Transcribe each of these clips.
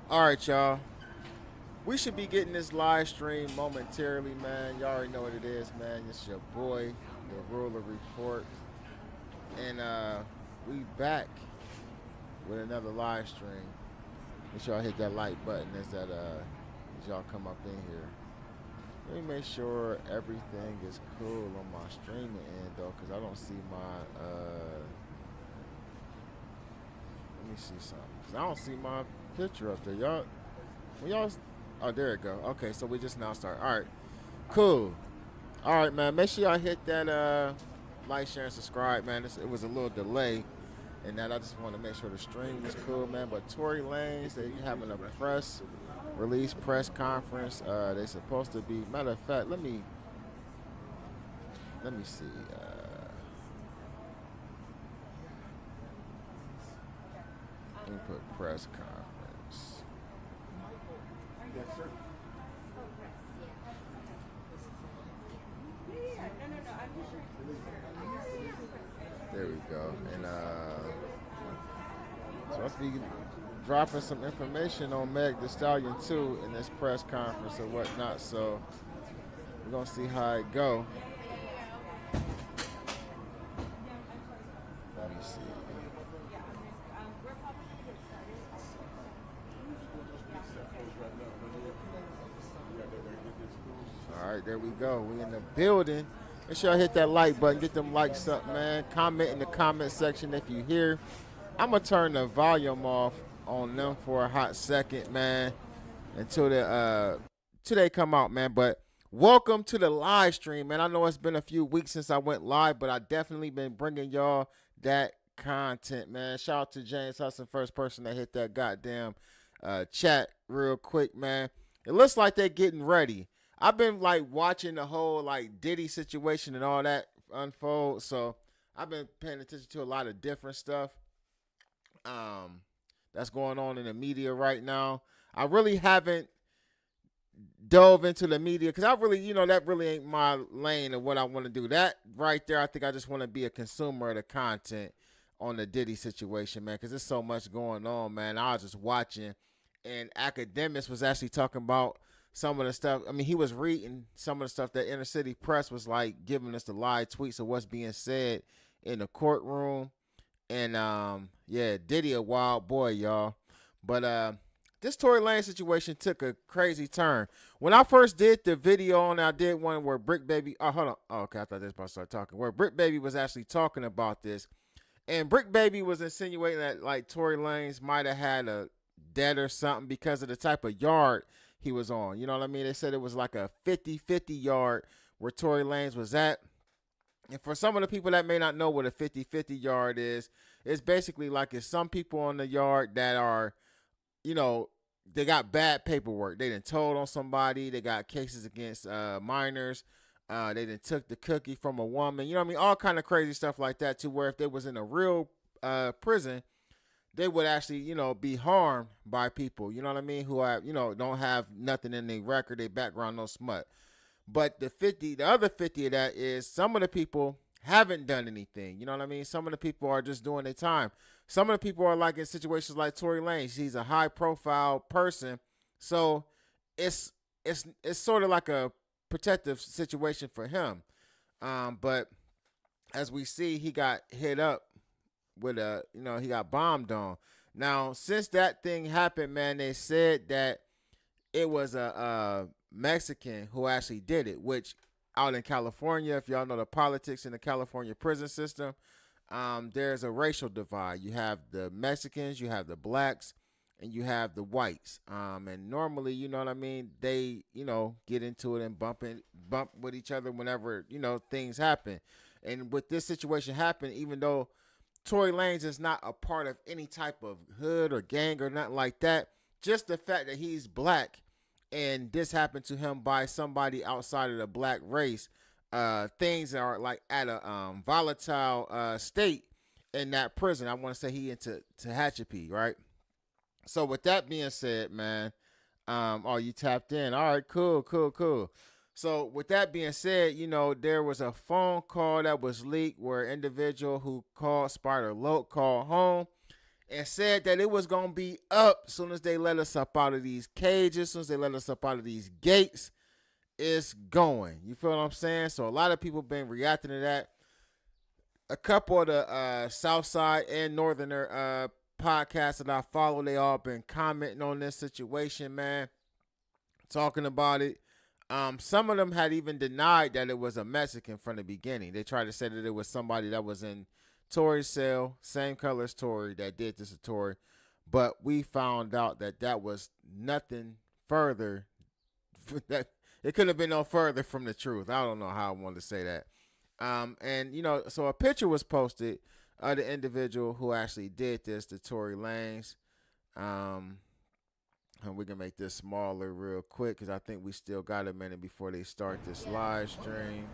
All right, y'all. We should be getting this live stream momentarily, man. Y'all already know what it is, man. It's your boy, the Ruler Report, and we back with another live stream. Make sure y'all hit that like button as y'all come up in here. Let me make sure everything is cool on my streaming end though, cause I don't see my Let me see something, cause I don't see my picture up there, y'all. When y'all, oh there it go. Okay, so we just now start. All right, cool. All right, man. Make sure y'all hit that like, share, and subscribe, man. It was a little delay, and that I just want to make sure the stream was cool, man. But Tory Lanez, they having a press release, press conference. They supposed to be. Matter of fact, let me see. Let me put press conference. There we go. And so let's be dropping some information on Meg Thee Stallion too in this press conference or whatnot. So we're gonna see how it go. Let me see. All right, there we go. We in the building. Make sure I hit that like button. Get them likes up, man. Comment in the comment section if you hear. I'm gonna turn the volume off on them for a hot second, man, until they come out, man. But welcome to the live stream, man. I know it's been a few weeks since I went live, but I definitely been bringing y'all that content, man. Shout out to James Hudson, first person that hit that goddamn chat real quick, man. It looks like they're getting ready. I've been like watching the whole like Diddy situation and all that unfold, so I've been paying attention to a lot of different stuff um, that's going on in the media right now. I really haven't dove into the media because I really, that really ain't my lane of what I want to do. That right there, I think I just want to be a consumer of the content on the Diddy situation, man, because there's so much going on, man. I was just watching, and academics was actually talking about some of the stuff. I mean, he was reading some of the stuff that inner city press was like giving us the live tweets of what's being said in the courtroom. And yeah, Diddy a wild boy, y'all. But this Tory Lane situation took a crazy turn. When I first did the video on, I did one where Brick Baby. Oh, hold on. Oh, okay, I thought this was about to start talking. Where Brick Baby was actually talking about this, and Brick Baby was insinuating that like Tory Lanez might have had a debt or something because of the type of yard he was on. You know what I mean? They said it was like a 50-50 yard where Tory Lanez was at. And for some of the people that may not know what a 50-50 yard is, it's basically like it's some people on the yard that are, you know, they got bad paperwork. They done told on somebody. They got cases against minors. They done took the cookie from a woman. You know what I mean? All kind of crazy stuff like that too, where if they was in a real prison, they would actually, be harmed by people, you know what I mean, who have, don't have nothing in their record, their background, no smut. But the other 50 of that is some of the people haven't done anything. You know what I mean? Some of the people are just doing their time. Some of the people are like in situations like Tory Lanez. He's a high profile person. So it's sort of like a protective situation for him. But as we see, he got hit up with he got bombed on. Now, since that thing happened, man, they said that it was a Mexican who actually did it, which out in California, if y'all know the politics in the California prison system, there's a racial divide. You have the Mexicans, you have the blacks, and you have the whites. And normally, you know what I mean, they, get into it and bump with each other whenever, things happen. And with this situation happen, even though Tory Lanez is not a part of any type of hood or gang or nothing like that, just the fact that he's black and this happened to him by somebody outside of the black race, things are like at a volatile state in that prison. I want to say he into Tehachapi, right? So with that being said, man, oh, you tapped in. All right, cool, cool, cool. So with that being said, there was a phone call that was leaked where an individual who called Spider Loke called home and said that it was going to be up as soon as they let us up out of these cages, as soon as they let us up out of these gates. It's going. You feel what I'm saying? So a lot of people been reacting to that. A couple of the South Side and Northerner podcasts that I follow, they all been commenting on this situation, man, talking about it. Some of them had even denied that it was a Mexican from the beginning. They tried to say that it was somebody that was in Tory's cell, same color as Tory, that did this to Tory. But we found out that that was nothing further. That it couldn't have been no further from the truth. I don't know how I wanted to say that. And you know, so a picture was posted of the individual who actually did this, the Tory Lanez. And we can make this smaller real quick because I think we still got a minute before they start this live stream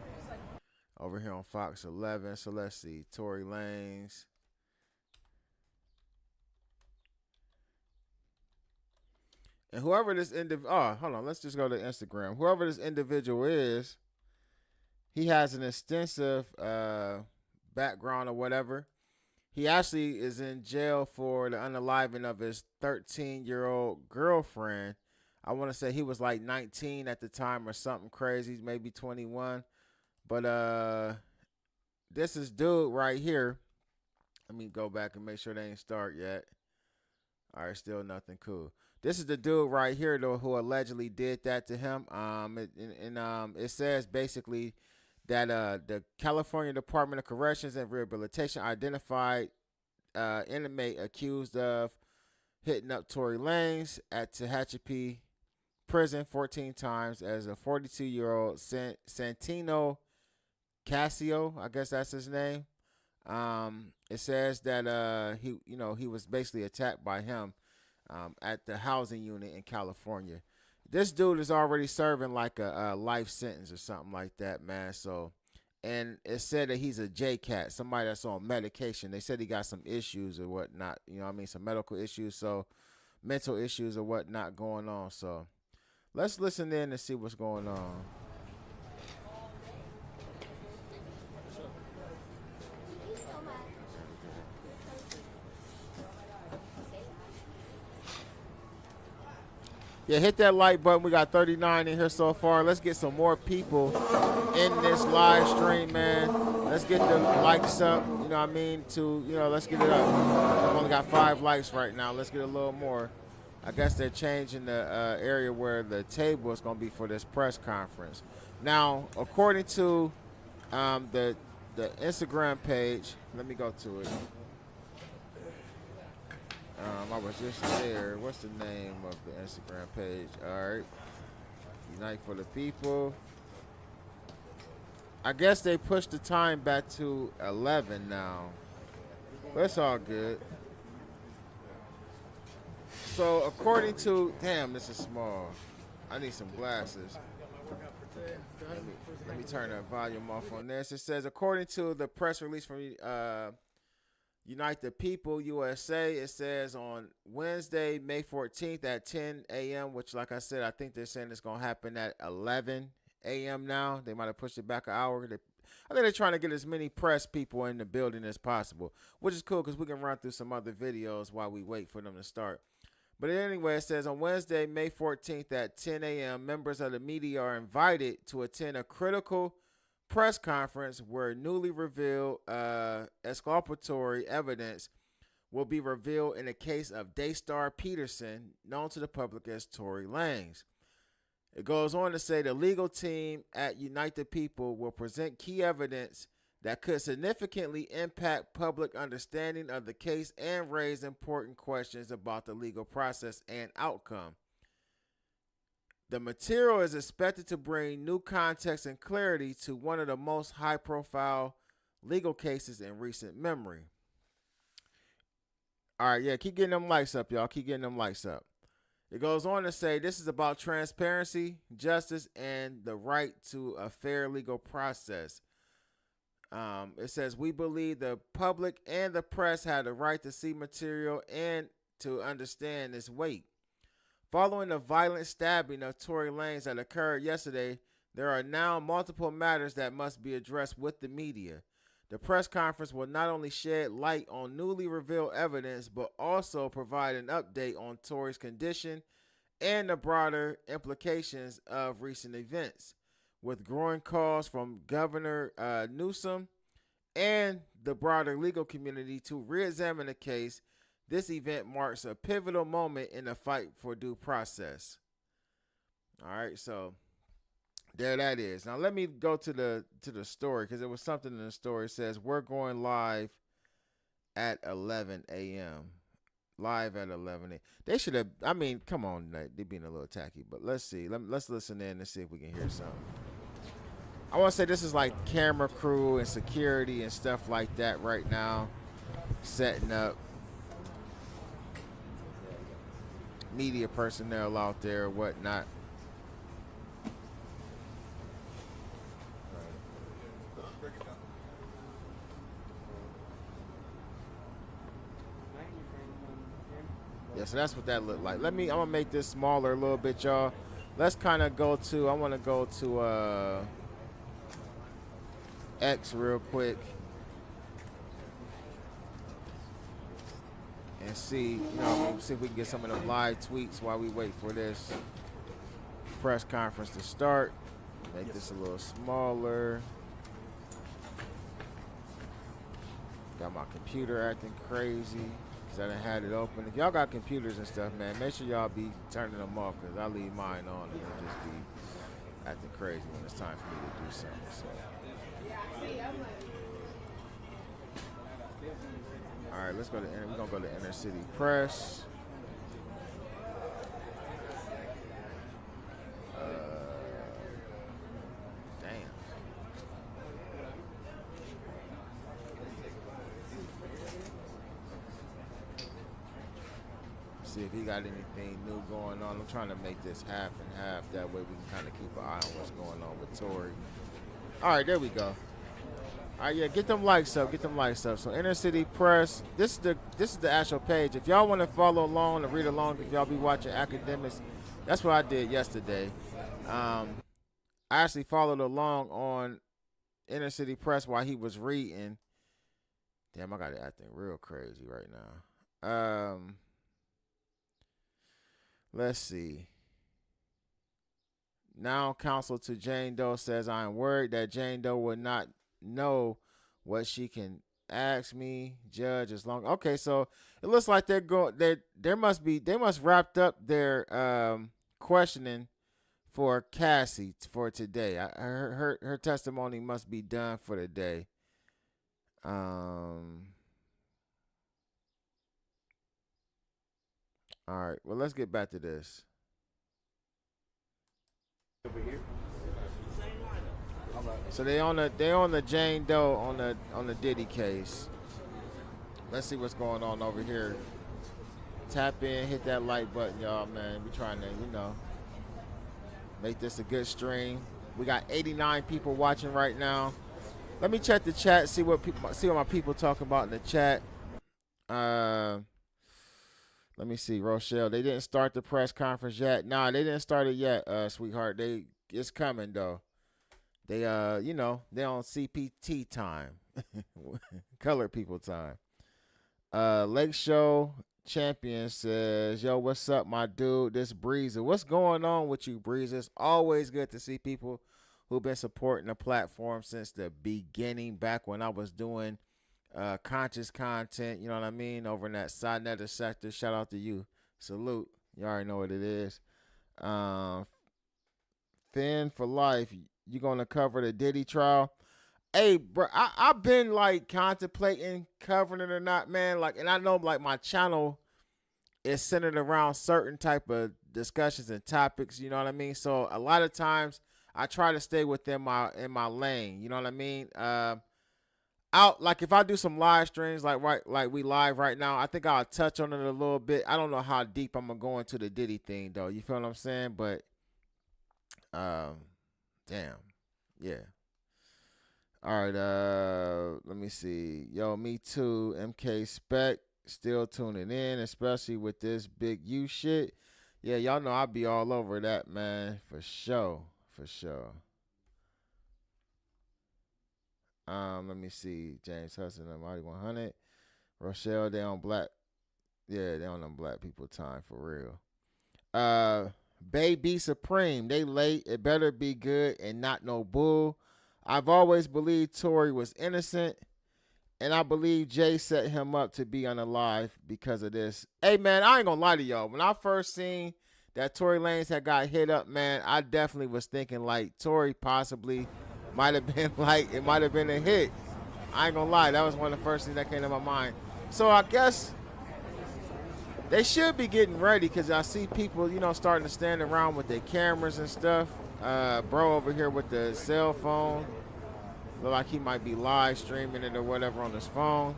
over here on Fox 11. So let's see, Tory Lanez. And whoever this hold on, let's just go to Instagram. Whoever this individual is, he has an extensive background or whatever. He actually is in jail for the unaliving of his 13-year-old girlfriend. I want to say he was like 19 at the time or something crazy, maybe 21. But this is dude right here. Let me go back and make sure they ain't start yet. All right, still nothing. Cool. This is the dude right here, though, who allegedly did that to him. It says basically that the California Department of Corrections and Rehabilitation identified inmate accused of hitting up Tory Lanez at Tehachapi prison 14 times as a 42-year-old Santino Casio. I guess that's his name. It says that he was basically attacked by him at the housing unit in California. This dude is already serving like a life sentence or something like that, man. So, and it said that he's a J-Cat, somebody that's on medication. They said he got some issues or whatnot, you know what I mean, some medical issues, so mental issues or whatnot going on. So let's listen in and see what's going on. Yeah, hit that like button. We got 39 in here so far. Let's get some more people in this live stream, man. Let's get the likes up, you know what I mean, let's get it up. I've only got 5 likes right now. Let's get a little more. I guess they're changing the area where the table is going to be for this press conference. Now, according to the Instagram page, let me go to it. I was just there. What's the name of the Instagram page? All right. Unite for the People. I guess they pushed the time back to 11 now. But it's all good. So according to, damn, this is small. I need some glasses. Let me turn the volume off on this. It says, according to the press release from Unite the People USA, it says on Wednesday, May 14th at 10 a.m., which, like I said, I think they're saying it's going to happen at 11 a.m. now. They might have pushed it back an hour. I think they're trying to get as many press people in the building as possible, which is cool because we can run through some other videos while we wait for them to start. But anyway, it says on Wednesday, May 14th at 10 a.m., members of the media are invited to attend a critical press conference where newly revealed exculpatory evidence will be revealed in the case of Daystar Peterson, known to the public as Tory Lanez. It goes on to say the legal team at Unite the People will present key evidence that could significantly impact public understanding of the case and raise important questions about the legal process and outcome. The material is expected to bring new context and clarity to one of the most high-profile legal cases in recent memory. All right, yeah, keep getting them likes up, y'all. Keep getting them likes up. It goes on to say this is about transparency, justice, and the right to a fair legal process. It says, we believe the public and the press have the right to see material and to understand its weight. Following the violent stabbing of Tory Lanez that occurred yesterday, there are now multiple matters that must be addressed with the media. The press conference will not only shed light on newly revealed evidence, but also provide an update on Tory's condition and the broader implications of recent events, with growing calls from Governor Newsom and the broader legal community to re-examine the case. This event marks a pivotal moment in the fight for due process. All right, so there that is. Now let me go to the story, because there was something in the story. It says we're going live at 11 a.m. Live at 11 a.m. They should have. I mean, come on, they're being a little tacky. But let's see. Let's listen in and see if we can hear something. I want to say this is like camera crew and security and stuff like that right now, setting up. Media personnel out there, whatnot. Yeah, so that's what that looked like. I'm gonna make this smaller a little bit, y'all. Let's kind of go to, I want to go to X real quick and see, see if we can get some of the live tweets while we wait for this press conference to start. Make this a little smaller. Got my computer acting crazy because I done had it open. If y'all got computers and stuff, man, make sure y'all be turning them off, because I leave mine on and it'll just be acting crazy when it's time for me to do something. So. All right, let's go to we're gonna go to Inner City Press. Damn. See if he got anything new going on. I'm trying to make this half and half. That way we can kind of keep an eye on what's going on with Tory. All right, there we go. All right, yeah, get them likes up. Get them likes up. So Inner City Press. This is the actual page. If y'all want to follow along and read along, if y'all be watching academics, that's what I did yesterday. I actually followed along on Inner City Press while he was reading. Damn, I got it acting real crazy right now. Let's see. Now counsel to Jane Doe says, I am worried that Jane Doe would not know what she can ask me, judge, as long. Okay, so it looks like they must wrapped up their questioning for Cassie for today. Her testimony must be done for the day. All right, well, let's get back to this. Over here. So they on the Jane Doe on the Diddy case. Let's see what's going on over here. Tap in, hit that like button, y'all, man. We trying to, make this a good stream. We got 89 people watching right now. Let me check the chat, see what my people talking about in the chat. Let me see, Rochelle. They didn't start the press conference yet. Nah, they didn't start it yet, sweetheart. It's coming though. They they on CPT time. Color people time. Lake Show Champion says, yo, what's up, my dude? This Breezer. What's going on with you, Breezer? It's always good to see people who've been supporting the platform since the beginning, back when I was doing conscious content, you know what I mean, over in that Side sector. Shout out to you. Salute. You already know what it is. Finn for life. You gonna cover the Diddy trial? Hey, bro, I've been like contemplating covering it or not, man. Like, and I know like my channel is centered around certain type of discussions and topics. You know what I mean? So a lot of times I try to stay within my lane. You know what I mean? Out like if I do some live streams like we live right now, I think I'll touch on it a little bit. I don't know how deep I'm gonna go into the Diddy thing though. You feel what I'm saying? But damn. Yeah. All right, let me see. Yo, me too. MK Spec still tuning in, especially with this big U shit. Yeah, y'all know I'll be all over that, man. For sure. For sure. Let me see. James Hudson, I'm already 100. Rochelle, they on black. Yeah, they on them black people time for real. Baby Supreme, they late. It better be good and not no bull. I've always believed Tory was innocent, and I believe Jay set him up to be unalive because of this. Hey man, I ain't gonna lie to y'all. When I first seen that Tory Lanez had got hit up, man, I definitely was thinking like Tory possibly might have been like it might have been a hit. I ain't gonna lie, that was one of the first things that came to my mind. So I guess they should be getting ready because I see people, starting to stand around with their cameras and stuff. Bro over here with the cell phone. Look like he might be live streaming it or whatever on his phone.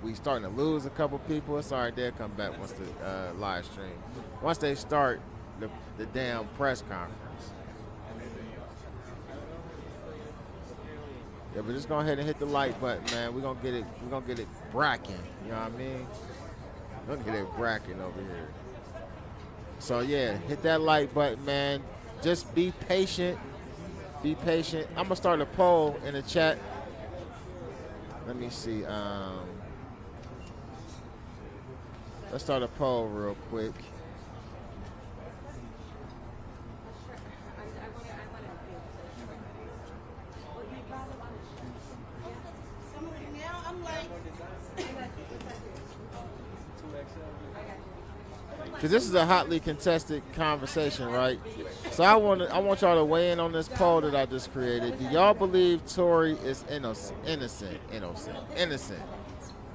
We starting to lose a couple people. It's all right, they'll come back once the live stream. Once they start the damn press conference. Yeah, but just go ahead and hit the like button, man. We're gonna get it bracking. You know what I mean? We're gonna get it bracking over here. So yeah, hit that like button, man. Just be patient. Be patient. I'm gonna start a poll in the chat. Let me see. Let's start a poll real quick. Because this is a hotly contested conversation, right? So I want y'all to weigh in on this poll that I just created. Do y'all believe Tory is innocent?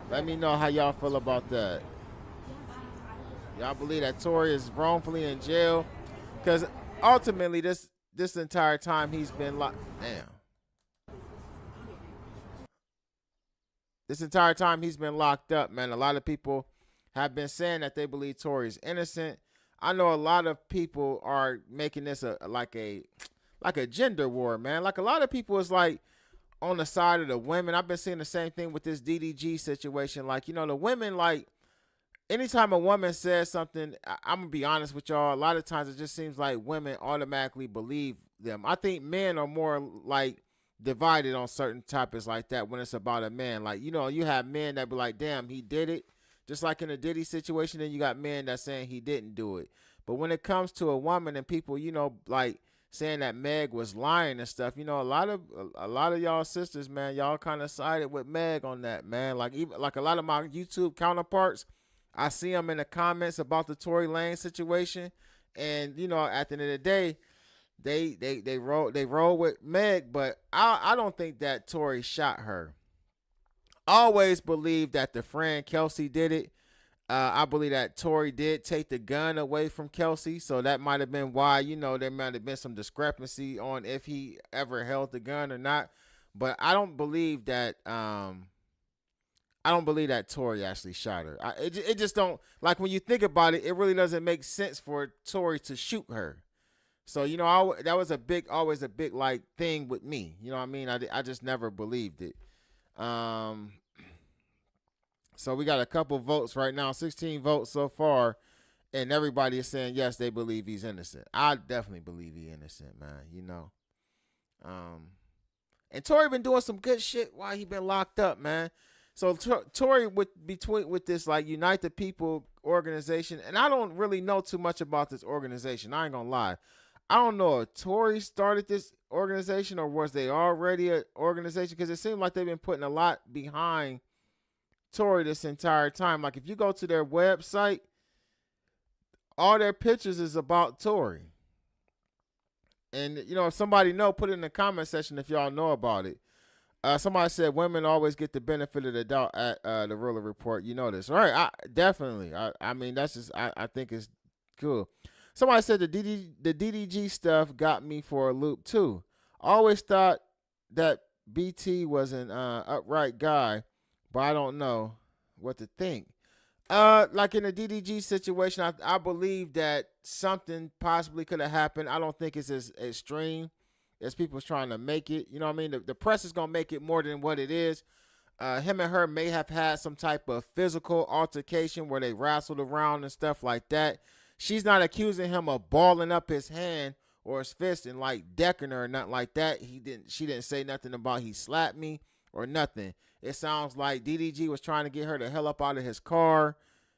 Let me know how y'all feel about that. Y'all believe that Tory is wrongfully in jail? Because ultimately, this entire time he's been locked. Damn. This entire time he's been locked up, man. A lot of people have been saying that they believe Tory is innocent. I know a lot of people are making this like a gender war, man. Like a lot of people is like on the side of the women. I've been seeing the same thing with this DDG situation. Like, the women, like, anytime a woman says something, I'm going to be honest with y'all, a lot of times it just seems like women automatically believe them. I think men are more like divided on certain topics like that when it's about a man. Like, you have men that be like, damn, he did it. Just like in a Diddy situation, then you got men that's saying he didn't do it. But when it comes to a woman and people, like saying that Meg was lying and stuff, a lot of y'all sisters, man, y'all kind of sided with Meg on that, man. Like even like a lot of my YouTube counterparts, I see them in the comments about the Tory Lanez situation, and at the end of the day, they roll with Meg, but I don't think that Tory shot her. Always believe that the friend Kelsey did it. I believe that Tory did take the gun away from Kelsey, so that might have been why, there might have been some discrepancy on if he ever held the gun or not. But I don't believe that. I don't believe that Tory actually shot her. It just don't, like, when you think about it, it really doesn't make sense for Tory to shoot her. So that was always a big like thing with me. You know what I mean? I just never believed it. So we got a couple votes right now, 16 votes so far, and everybody is saying yes, they believe he's innocent. I definitely believe he's innocent, man. And Tory been doing some good shit while he been locked up, man. So Tory with this like Unite the People organization, and I don't really know too much about this organization. I ain't gonna lie. I don't know if Tory started this organization or was they already an organization, because it seemed like they've been putting a lot behind Tory this entire time. Like if you go to their website, all their pictures is about Tory. And if somebody know, put it in the comment section if y'all know about it. Somebody said women always get the benefit of the doubt at the Ruler Report. You know this, right? Definitely. I mean, that's just I think it's cool. Somebody said the DDG stuff got me for a loop too. I always thought that BT was an upright guy, but I don't know what to think. Like in the DDG situation, I believe that something possibly could have happened. I don't think it's as extreme as people's trying to make it. You know what I mean? The press is going to make it more than what it is. Him and her may have had some type of physical altercation where they wrestled around and stuff like that. She's not accusing him of balling up his hand or his fist and like decking her or nothing like that. She didn't say nothing about he slapped me or nothing. It sounds like DDG was trying to get her the hell up out of his car.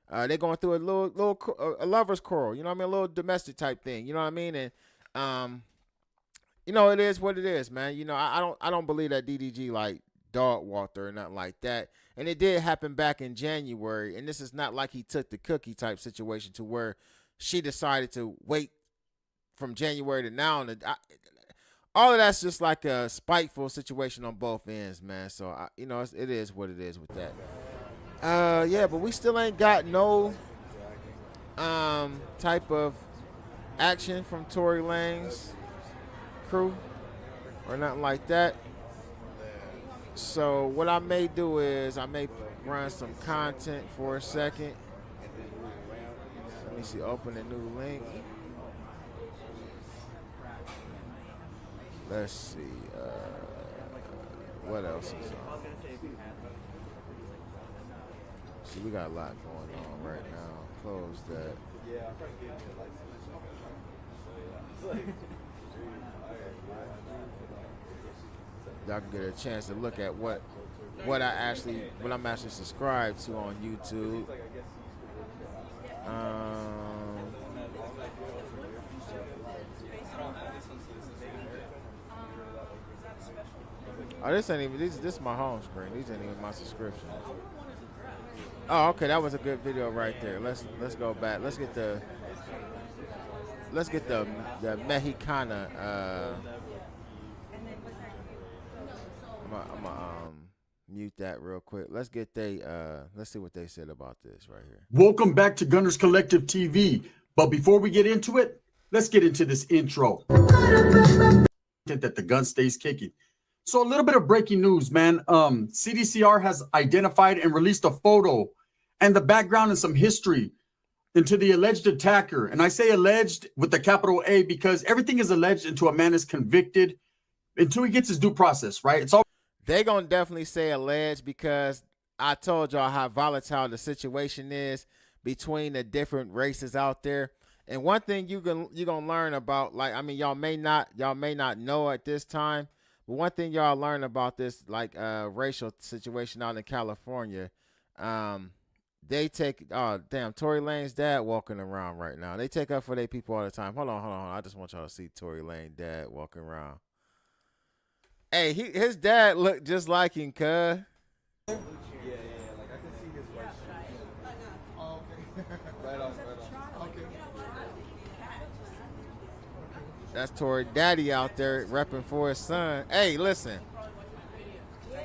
They're going through a lover's quarrel, you know what I mean, a little domestic type thing, you know what I mean, and you know, it is what it is, man. You know, I don't believe that DDG like dog walked her or nothing like that. And it did happen back in January, and this is not like he took the cookie type situation to where she decided to wait from January to now. And all of that's just like a spiteful situation on both ends, man. So you know, it is what it is with that. Yeah, but we still ain't got no type of action from Tory Lanez crew or nothing like that. So what I may do is I may run some content for a second. Let me see, open a new link. Let's see, what else is on? See, we got a lot going on right now. Close that. Y'all can get a chance to look at what I'm actually subscribed to on YouTube. Oh, this ain't even this is my home screen. These ain't even my subscription. Oh, okay, that was a good video right there. Let's go back. Let's get the Mexicana. I'm gonna mute that real quick. Let's see what they said about this right here. Welcome back to Gunners Collective TV. But before we get into it, let's get into this intro. That the gun stays kicking. So a little bit of breaking news, man. CDCR has identified and released a photo and the background and some history into the alleged attacker. And I say alleged with the capital A because everything is alleged until a man is convicted, until he gets his due process, right? It's all they gonna definitely say alleged because I told y'all how volatile the situation is between the different races out there. And one thing you're gonna learn about, like, I mean, y'all may not know at this time, but one thing y'all learn about this, like, racial situation out in California, they take, oh damn, Tory Lanez dad walking around right now. They take up for their people all the time. Hold on. I just want y'all to see Tory Lanez dad walking around. Hey, his dad looked just like him, cuz. Yeah, like I can see his white shirt. Oh, okay. right off. Okay. That's Tory daddy out there repping for his son. Hey, listen.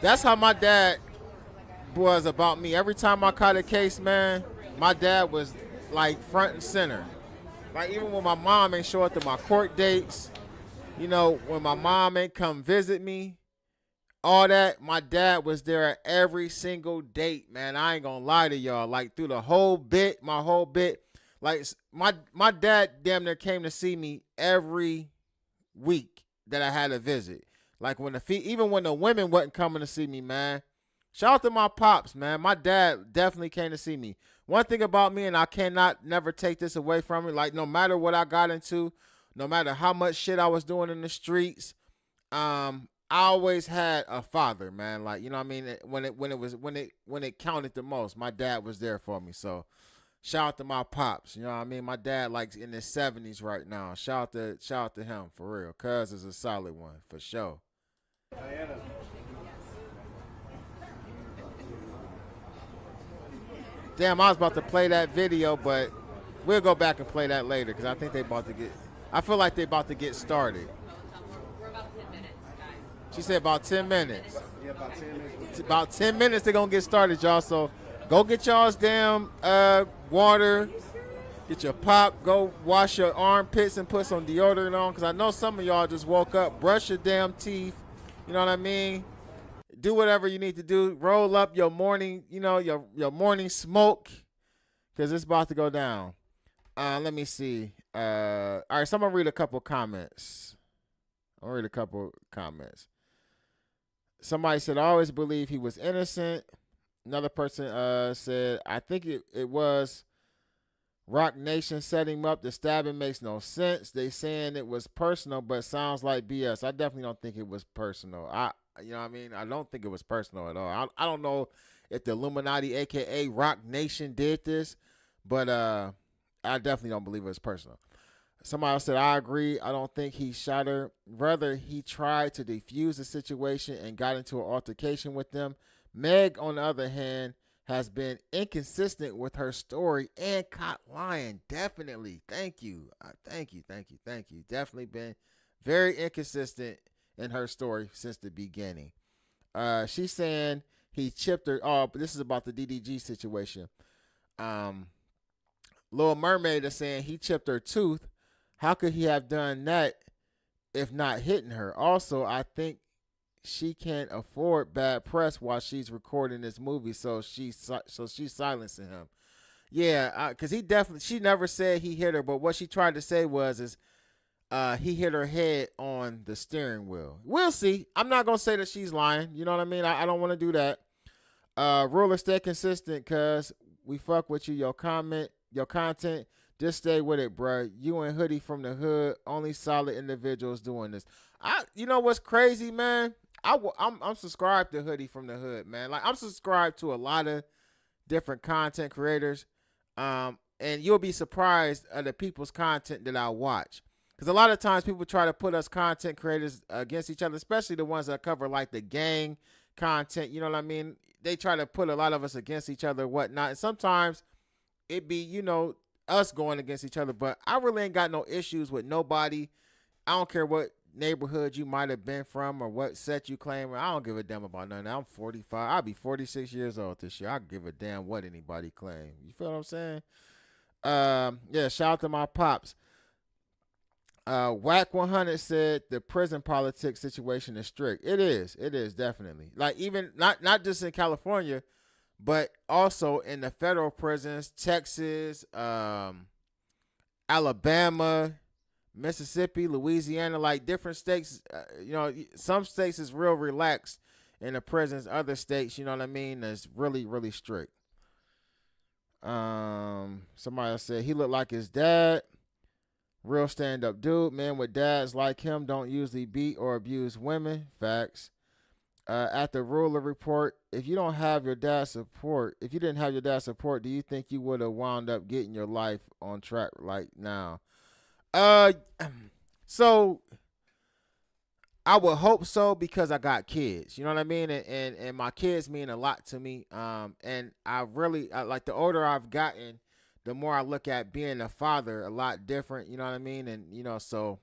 That's how my dad was about me. Every time I caught a case, man, my dad was like front and center. Like even when my mom ain't show up to my court dates, you know, when my mom ain't come visit me, all that, my dad was there at every single date, man. I ain't gonna lie to y'all. Like through the whole bit, my whole bit, like my dad damn near came to see me every week that I had a visit. Like even when the women wasn't coming to see me, man. Shout out to my pops, man. My dad definitely came to see me. One thing about me, and I cannot never take this away from me, like no matter what I got into, no matter how much shit I was doing in the streets, I always had a father, man. Like, you know what I mean? When it counted the most, my dad was there for me. So shout out to my pops. You know what I mean? My dad like in his 70s right now. Shout out to him for real. Cuz is a solid one for sure. Diana. Damn, I was about to play that video, but we'll go back and play that later because I think I feel like they about to get started. We're about 10 minutes, guys. She said about 10 minutes. Yeah, about 10 minutes. About 10 minutes they're going to get started, y'all. So go get y'all's damn water. Get your pop. Go wash your armpits and put some deodorant on because I know some of y'all just woke up. Brush your damn teeth. You know what I mean? Do whatever you need to do. Roll up your morning, you know, your morning smoke because it's about to go down. Let me see. All right, so I'm going to read a couple comments. Somebody said, I always believe he was innocent. Another person said, I think it was Rock Nation set him up. The stabbing makes no sense. They saying it was personal, but sounds like BS. I definitely don't think it was personal. You know what I mean? I don't think it was personal at all. I don't know if the Illuminati, aka Rock Nation, did this, but I definitely don't believe it was personal. Somebody else said, I agree. I don't think he shot her. Rather, he tried to defuse the situation and got into an altercation with them. Meg, on the other hand, has been inconsistent with her story and caught lying. Definitely. Thank you. Thank you. Definitely been very inconsistent in her story since the beginning. She's saying he chipped her. Oh, but this is about the DDG situation. Little Mermaid is saying he chipped her tooth. How could he have done that if not hitting her? Also, I think she can't afford bad press while she's recording this movie, so she's silencing him. Yeah, because she never said he hit her, but what she tried to say is he hit her head on the steering wheel. We'll see. I'm not gonna say that she's lying. You know what I mean? I don't want to do that. Ruler, stay consistent, cause we fuck with you. Your content. Just stay with it, bro. You and Hoodie from the hood, only solid individuals doing this. You know what's crazy, man? I'm subscribed to Hoodie from the hood, man. Like, I'm subscribed to a lot of different content creators, and you'll be surprised at the people's content that I watch. Because a lot of times people try to put us content creators against each other, especially the ones that cover like the gang content. You know what I mean? They try to put a lot of us against each other, whatnot. And sometimes it be, us going against each other, but I really ain't got no issues with nobody. I don't care what neighborhood you might have been from or what set you claim. I don't give a damn about nothing. I'm 45. I'll be 46 years old this year. I give a damn what anybody claim. You feel what I'm saying? Yeah, shout out to my pops. Whack 100 said the prison politics situation is strict. It is definitely. Like, even not just in California, but also in the federal prisons, Texas, Alabama, Mississippi, Louisiana, like different states. Some states is real relaxed in the prisons. Other states, you know what I mean, is really, really strict. Somebody else said he looked like his dad. Real stand-up dude. Men with dads like him don't usually beat or abuse women. Facts. At the Ruler report, if you didn't have your dad's support, do you think you would have wound up getting your life on track like now? So I would hope so, because I got kids. You know what I mean? And my kids mean a lot to me. And I like, the older I've gotten, the more I look at being a father a lot different. You know what I mean? And so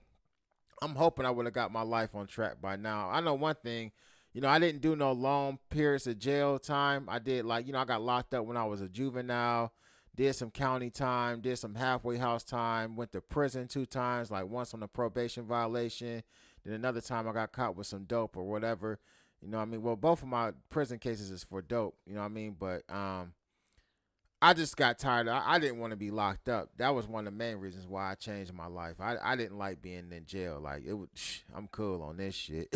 I'm hoping I would have got my life on track by now. I know one thing. I didn't do no long periods of jail time. I did, like, I got locked up when I was a juvenile, did some county time, did some halfway house time, went to prison 2 times, like once on a probation violation. Then another time I got caught with some dope or whatever. You know what I mean? Well, both of my prison cases is for dope. You know what I mean? But I just got tired. I didn't want to be locked up. That was one of the main reasons why I changed my life. I didn't like being in jail. Like, I'm cool on this shit.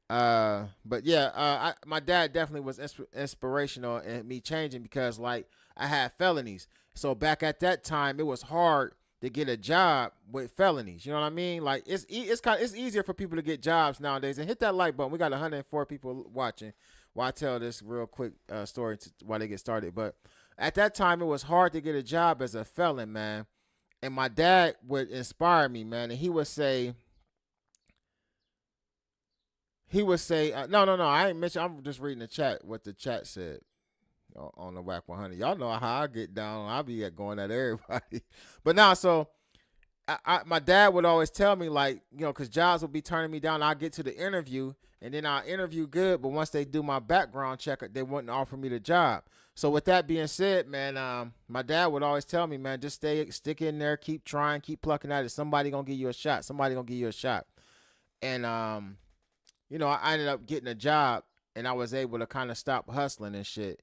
But yeah, my dad definitely was inspirational in me changing, because, like, I had felonies. So back at that time, it was hard to get a job with felonies. You know what I mean? Like, it's easier for people to get jobs nowadays. And hit that like button. We got 104 people watching while I tell this real quick story while they get started. But at that time, it was hard to get a job as a felon, man. And my dad would inspire me, man. And he would say, no, I ain't mentioned. I'm just reading the chat, what the chat said on the Whack 100. Y'all know how I get down. I be going at everybody. But now, so my dad would always tell me, like, because jobs would be turning me down. I get to the interview, and then I interview good, but once they do my background check, they wouldn't offer me the job. So with that being said, man, my dad would always tell me, man, just stick in there, keep trying, keep plucking at it. Somebody gonna give you a shot. And I ended up getting a job, and I was able to kind of stop hustling and shit.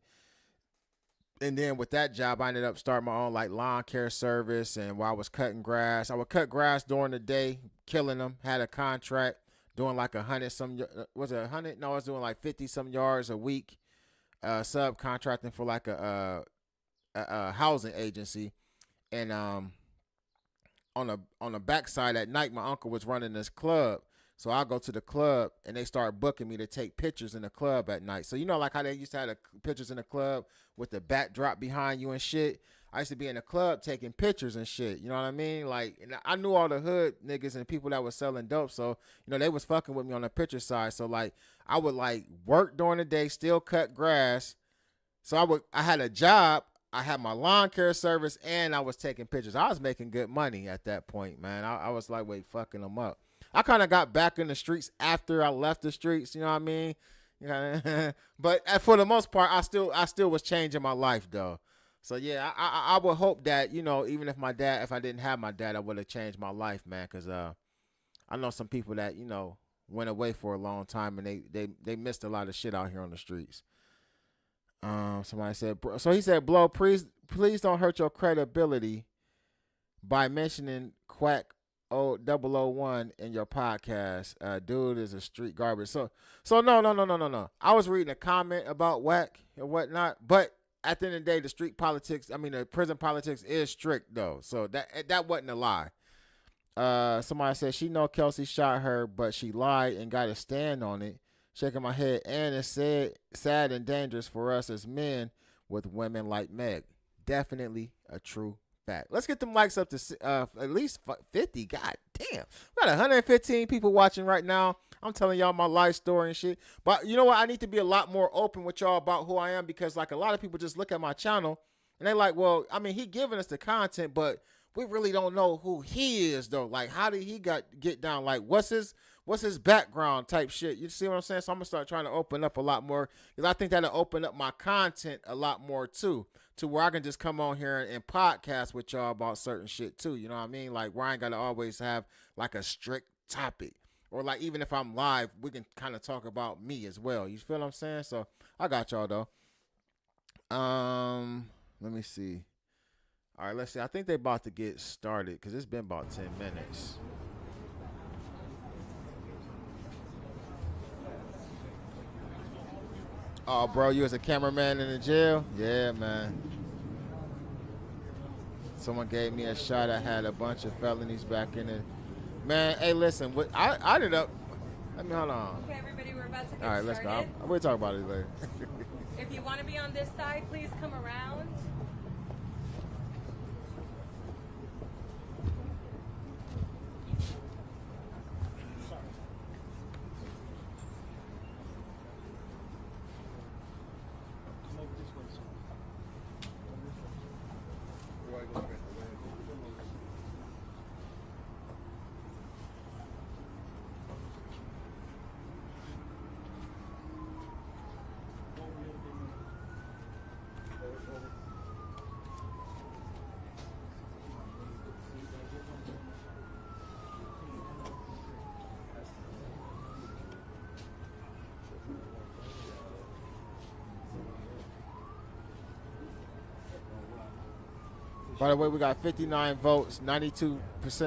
And then with that job, I ended up starting my own, like, lawn care service. And while I was cutting grass, I would cut grass during the day, killing them. Had a contract doing like 100 some. Was it 100? No, I was doing like 50 some yards a week, subcontracting for like a housing agency. And on the backside at night, my uncle was running this club. So I go to the club and they start booking me to take pictures in the club at night. So you know, like how they used to have the pictures in the club with the backdrop behind you and shit. I used to be in the club taking pictures and shit. You know what I mean? Like, and I knew all the hood niggas and people that was selling dope. So, you know, they was fucking with me on the picture side. So like, I would like work during the day, still cut grass. So I had a job. I had my lawn care service and I was taking pictures. I was making good money at that point, man. I was like, wait, fucking them up. I kind of got back in the streets after I left the streets. You know what I mean? But for the most part, I still was changing my life though. So yeah, I would hope that, you know, even if I didn't have my dad, I would have changed my life, man. Cause I know some people that, you know, went away for a long time and they missed a lot of shit out here on the streets. Somebody said, so he said, Blow, please don't hurt your credibility by mentioning Quack 001 in your podcast. Dude is a street garbage. So no. I was reading a comment about Whack and whatnot, but at the end of the day, the street politics, the prison politics is strict though. So that wasn't a lie. Somebody said she know Kelsey shot her, but she lied and got a stand on it. Shaking my head, and it's sad and dangerous for us as men with women like Meg. Definitely a true fact. Let's get them likes up to at least 50. God damn. We got 115 people watching right now. I'm telling y'all my life story and shit. But you know what? I need to be a lot more open with y'all about who I am, because like a lot of people just look at my channel and they're like, well, he giving us the content, but we really don't know who he is though. Like, how did he get down? Like, what's his background type shit? You see what I'm saying? So I'm gonna start trying to open up a lot more, because I think that'll open up my content a lot more too, to where I can just come on here and podcast with y'all about certain shit too. You know what I mean? Like, where I ain't gotta always have like a strict topic, or like even if I'm live, we can kind of talk about me as well. You feel what I'm saying? So I got y'all though. Let me see. All right, let's see. I think they about to get started because it's been about 10 minutes. Oh, bro, you was a cameraman in the jail? Yeah, man. Someone gave me a shot. I had a bunch of felonies back in it. Man, hey, listen. I ended up. Hold on. Okay, everybody, we're about to get started. All right, let's go. We'll talk about it later. If you want to be on this side, please come around. By the way, we got 59 votes. 92%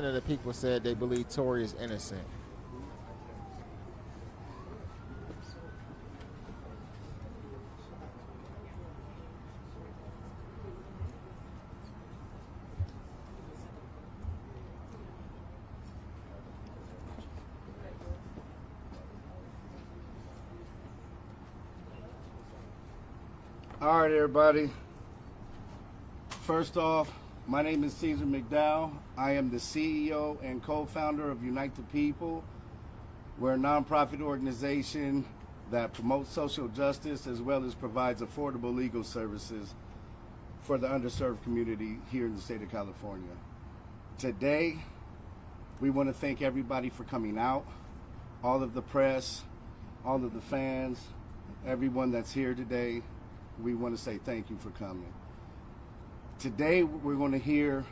of the people said they believe Tory is innocent. All right, everybody. First off, my name is Caesar McDowell. I am the CEO and co-founder of Unite the People. We're a nonprofit organization that promotes social justice as well as provides affordable legal services for the underserved community here in the state of California. Today, we want to thank everybody for coming out, all of the press, all of the fans, everyone that's here today. We want to say thank you for coming. Today, we're going to hear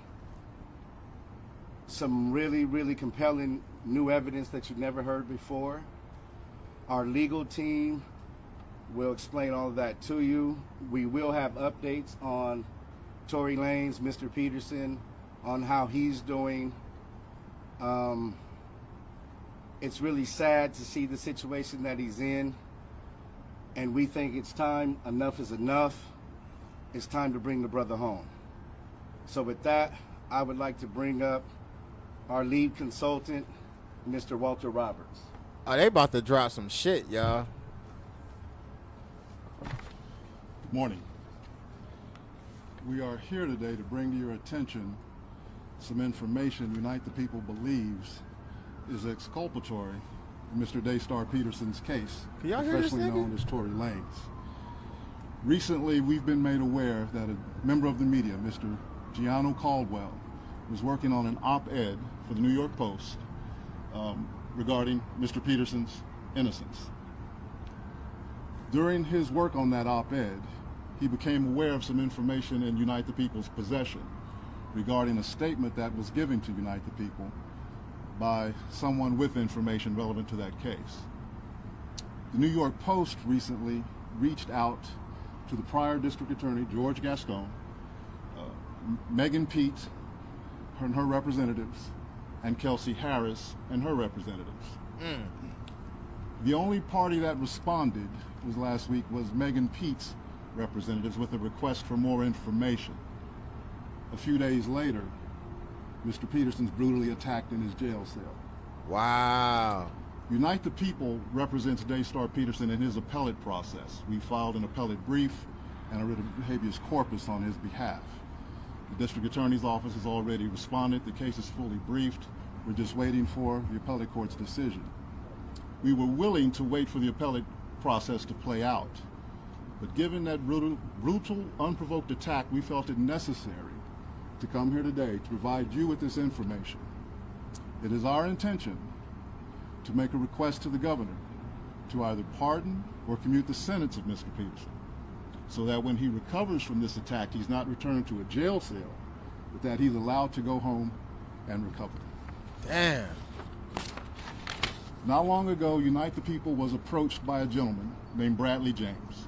some really, really compelling new evidence that you've never heard before. Our legal team will explain all of that to you. We will have updates on Tory Lanez, Mr. Peterson, on how he's doing. It's really sad to see the situation that he's in, and we think it's time. Enough is enough. It's time to bring the brother home. So with that, I would like to bring up our lead consultant, Mr. Walter Roberts. Oh, they about to drop some shit, y'all. Good morning. We are here today to bring to your attention some information Unite the People believes is exculpatory in Mr. Daystar Peterson's case, Can y'all hear this professionally nigga? known as Tory Lanez. Recently, we've been made aware that a member of the media, Mr. Gianno Caldwell, was working on an op-ed for the New York Post regarding Mr. Peterson's innocence. During his work on that op-ed, he became aware of some information in Unite the People's possession regarding a statement that was given to Unite the People by someone with information relevant to that case. The New York Post recently reached out to the prior district attorney, George Gascon, Megan Pete and her representatives, and Kelsey Harris and her representatives. The only party that responded last week was Megan Pete's representatives with a request for more information. A few days later, Mr. Peterson's brutally attacked in his jail cell. Wow. Unite the People represents Daystar Peterson in his appellate process. We filed an appellate brief and a writ of habeas corpus on his behalf. The district attorney's office has already responded. The case is fully briefed. We're just waiting for the appellate court's decision. We were willing to wait for the appellate process to play out, but given that brutal, unprovoked attack, we felt it necessary to come here today to provide you with this information. It is our intention to make a request to the governor to either pardon or commute the sentence of Mr. Peterson, so that when he recovers from this attack, he's not returned to a jail cell, but that he's allowed to go home and recover. Damn. Not long ago, Unite the People was approached by a gentleman named Bradley James.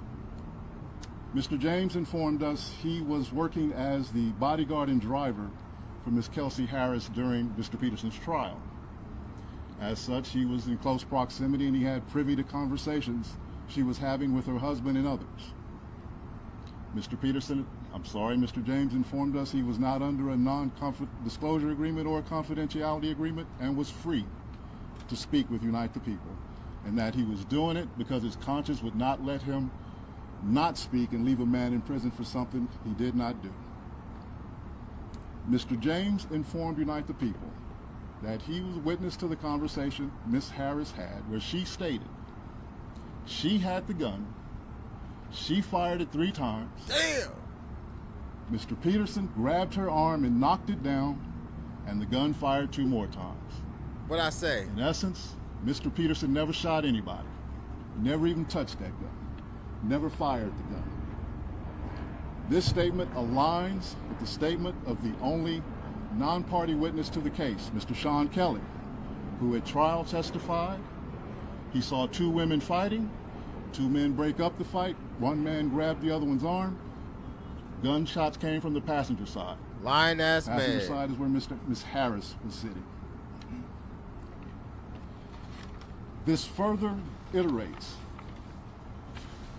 Mr. James informed us he was working as the bodyguard and driver for Ms. Kelsey Harris during Mr. Peterson's trial. As such, he was in close proximity and he had privy to conversations she was having with her husband and others. Mr. James informed us he was not under a non-disclosure agreement or a confidentiality agreement and was free to speak with Unite the People, and that he was doing it because his conscience would not let him not speak and leave a man in prison for something he did not do. Mr. James informed Unite the People that he was witness to the conversation Ms. Harris had, where she stated she had the gun, she fired it 3 times. Damn. Mr. Peterson grabbed her arm and knocked it down, and the gun fired 2 more times. What'd I say? In essence, Mr. Peterson never shot anybody, never even touched that gun, never fired the gun. This statement aligns with the statement of the only non-party witness to the case, Mr. Sean Kelly, who at trial testified he saw 2 women fighting, 2 men break up the fight, 1 man grabbed the other one's arm, gunshots came from the passenger side. Lying ass Passenger man. side is where Ms. Harris was sitting. This further iterates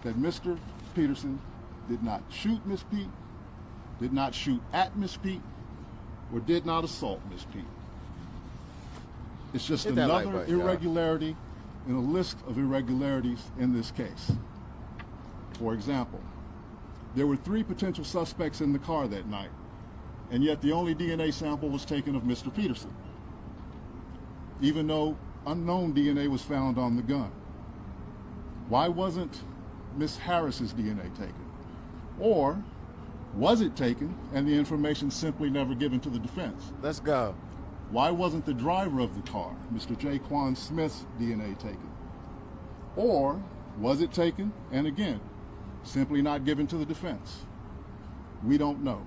that Mr. Peterson did not shoot Miss Pete, did not shoot at Miss Pete, or did not assault Miss Pete. It's just Hit that like another button, y'all. irregularity in a list of irregularities in this case. For example, there were 3 potential suspects in the car that night, and yet the only DNA sample was taken of Mr. Peterson, even though unknown DNA was found on the gun. Why wasn't Miss Harris's DNA taken? Or was it taken and the information simply never given to the defense? Let's go. Why wasn't the driver of the car, Mr. Jaquan Smith's DNA taken? Or was it taken and again, simply not given to the defense? We don't know.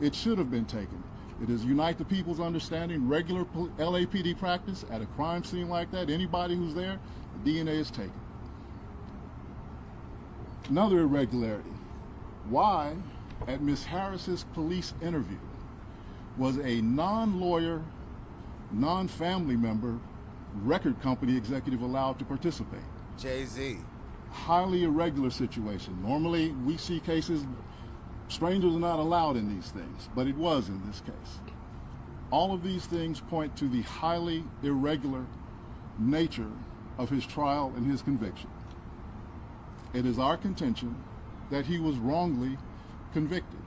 It should have been taken. It is Unite the People's understanding, regular LAPD practice at a crime scene like that, anybody who's there, the DNA is taken. Another irregularity. Why, at Ms. Harris's police interview, was a non-lawyer, non-family member record company executive allowed to participate? Jay-Z. Highly irregular situation. Normally, we see cases, strangers are not allowed in these things, but it was in this case. All of these things point to the highly irregular nature of his trial and his conviction. It is our contention that he was wrongly convicted.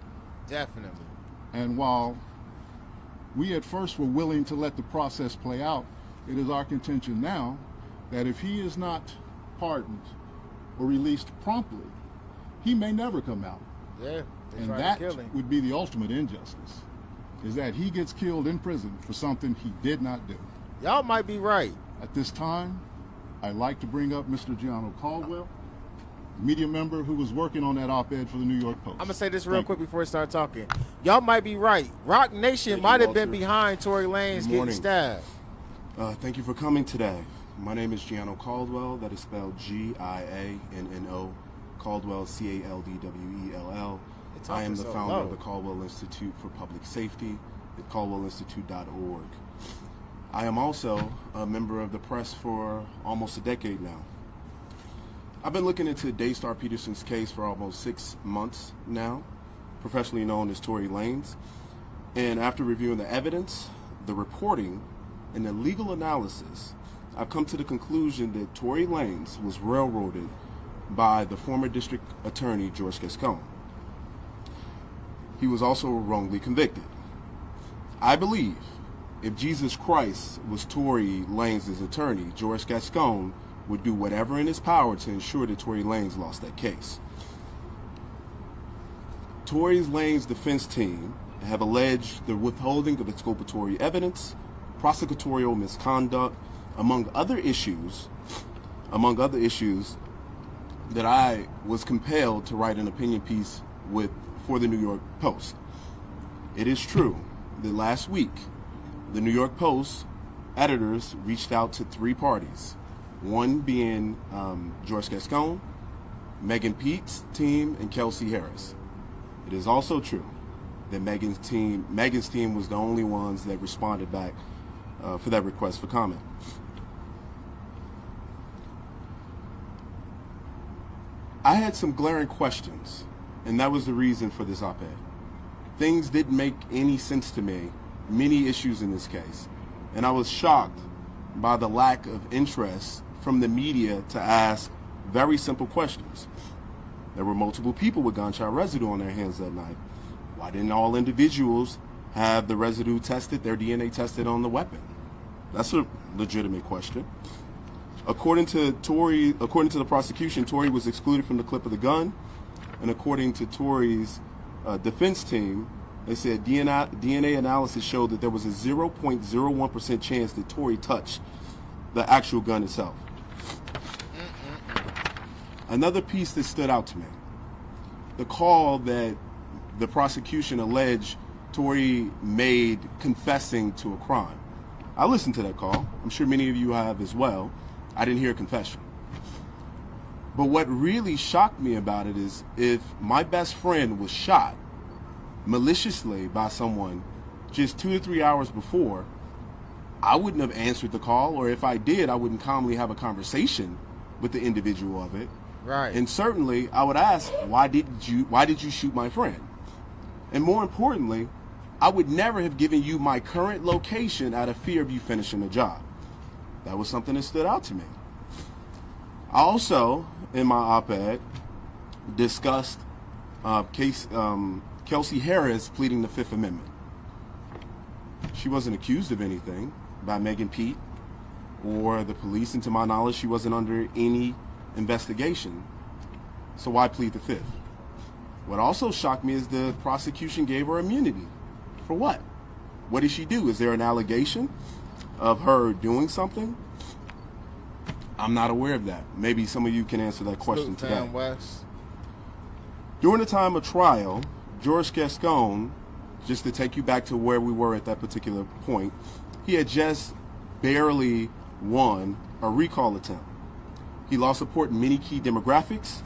Definitely. And while we at first were willing to let the process play out, it is our contention now that if he is not pardoned or released promptly, he may never come out. Yeah. And that would be the ultimate injustice, is that he gets killed in prison for something he did not do. Y'all might be right. At this time, I'd like to bring up Mr. Gianno Caldwell, media member who was working on that op-ed for the New York Post. I'm going to say this real quick before we start talking. Y'all might be right. Rock Nation might have been behind Tory Lanez getting stabbed. Thank you for coming today. My name is Gianno Caldwell. That is spelled Gianno. Caldwell, Caldwell. I am the founder of the Caldwell Institute for Public Safety at caldwellinstitute.org. I am also a member of the press for almost a decade now. I've been looking into Daystar Peterson's case for almost 6 months now, professionally known as Tory Lanez. And after reviewing the evidence, the reporting, and the legal analysis, I've come to the conclusion that Tory Lanez was railroaded by the former district attorney, George Gascon. He was also wrongly convicted. I believe if Jesus Christ was Tory Lanez's attorney, George Gascon would do whatever in his power to ensure that Tory Lanez lost that case. Tory Lanez's defense team have alleged the withholding of exculpatory evidence, prosecutorial misconduct, among other issues that I was compelled to write an opinion piece for the New York Post. It is true that last week, the New York Post editors reached out to 3 parties, one being George Gascon, Megan Pete's team, and Kelsey Harris. It is also true that Megan's team was the only ones that responded back for that request for comment. I had some glaring questions, and that was the reason for this op-ed. Things didn't make any sense to me, many issues in this case, and I was shocked by the lack of interest from the media to ask very simple questions. There were multiple people with gunshot residue on their hands that night. Why didn't all individuals have the residue tested, their DNA tested on the weapon? That's a legitimate question. According to the prosecution, Tory was excluded from the clip of the gun, and according to Tory's defense team, they said DNA analysis showed that there was a 0.01% chance that Tory touched the actual gun itself. Another piece that stood out to me, the call that the prosecution alleged Tory made confessing to a crime. I listened to that call. I'm sure many of you have as well. I didn't hear a confession. But what really shocked me about it is if my best friend was shot maliciously by someone just 2 to 3 hours before, I wouldn't have answered the call, or if I did, I wouldn't calmly have a conversation with the individual of it. Right. And certainly I would ask, why did you shoot my friend? And more importantly, I would never have given you my current location out of fear of you finishing the job. That was something that stood out to me. I also, in my op-ed, discussed Kelsey Harris pleading the Fifth Amendment. She wasn't accused of anything by Megan Pete or the police, and to my knowledge, she wasn't under any investigation. So why plead the Fifth? What also shocked me is the prosecution gave her immunity. For what? What did she do? Is there an allegation of her doing something? I'm not aware of that. Maybe some of you can answer that question today. During the time of trial, George Gascon, just to take you back to where we were at that particular point, he had just barely won a recall attempt. He lost support in many key demographics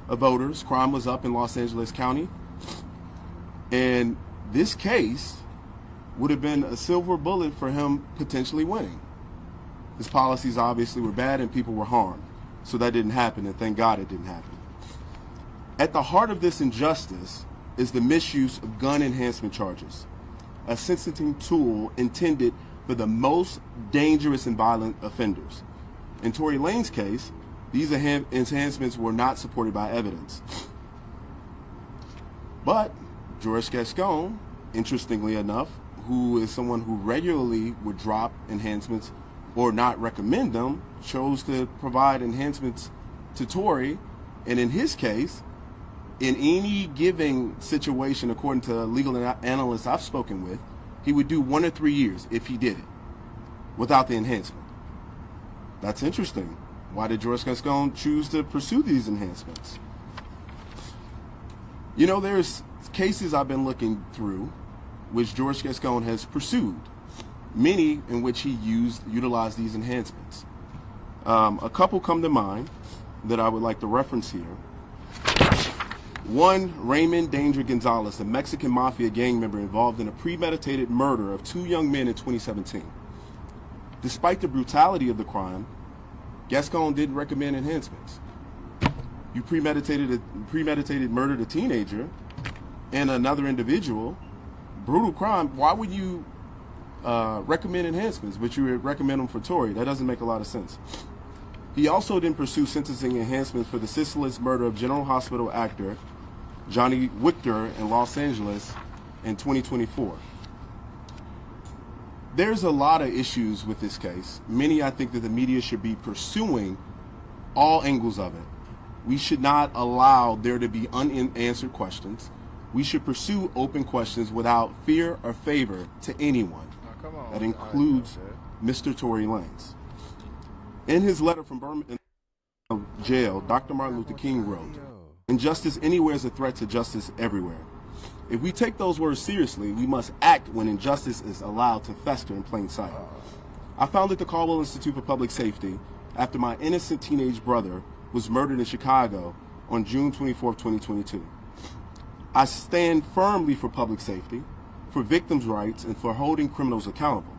of voters. Crime was up in Los Angeles County. And this case would have been a silver bullet for him potentially winning. His policies obviously were bad and people were harmed. So that didn't happen, and thank God it didn't happen. At the heart of this injustice is the misuse of gun enhancement charges. a sentencing tool intended for the most dangerous and violent offenders. In Tory Lanez's case, these enhancements were not supported by evidence. But George Gascon, interestingly enough, who is someone who regularly would drop enhancements or not recommend them, chose to provide enhancements to Tory. And in his case, in any given situation, according to legal analysts I've spoken with, he would do 1 or 3 years if he did it without the enhancement. That's interesting. Why did George Gascon choose to pursue these enhancements? You know, there's cases I've been looking through which George Gascon has pursued, many in which he utilized these enhancements. A couple come to mind that I would like to reference here. One, Raymond Danger Gonzalez, a Mexican mafia gang member involved in a premeditated murder of 2 young men in 2017. Despite the brutality of the crime, Gascon didn't recommend enhancements. You premeditated murdered a teenager and another individual, brutal crime. Why would you recommend enhancements, but you would recommend them for Tory? That doesn't make a lot of sense. He also didn't pursue sentencing enhancements for the senseless murder of General Hospital actor Johnny Victor in Los Angeles in 2024. There's a lot of issues with this case. Many I think that the media should be pursuing all angles of it. We should not allow there to be unanswered questions. We should pursue open questions without fear or favor to anyone. That includes Mr. Tory Lanez. In his letter from Birmingham jail, Dr. Martin Luther King wrote, "Injustice anywhere is a threat to justice everywhere. If we take those words seriously, we must act when injustice is allowed to fester in plain sight. I founded the Caldwell Institute for Public Safety after my innocent teenage brother was murdered in Chicago on June 24, 2022. I stand firmly for public safety, for victims' rights, and for holding criminals accountable.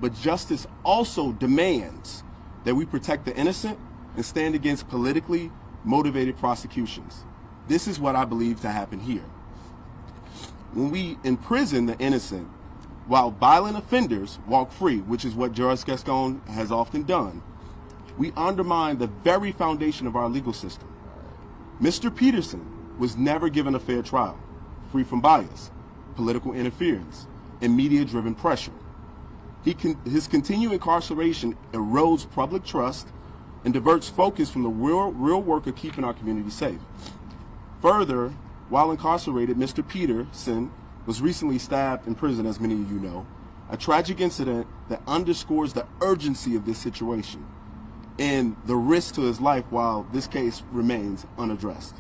But justice also demands that we protect the innocent and stand against politically motivated prosecutions. This is what I believe to happen here. When we imprison the innocent while violent offenders walk free, which is what George Gascon has often done, we undermine the very foundation of our legal system. Mr. Peterson was never given a fair trial, free from bias, political interference, and media-driven pressure. His continued incarceration erodes public trust and diverts focus from the real work of keeping our community safe. Further, while incarcerated, Mr. Peterson was recently stabbed in prison, as many of you know, a tragic incident that underscores the urgency of this situation and the risk to his life while this case remains unaddressed.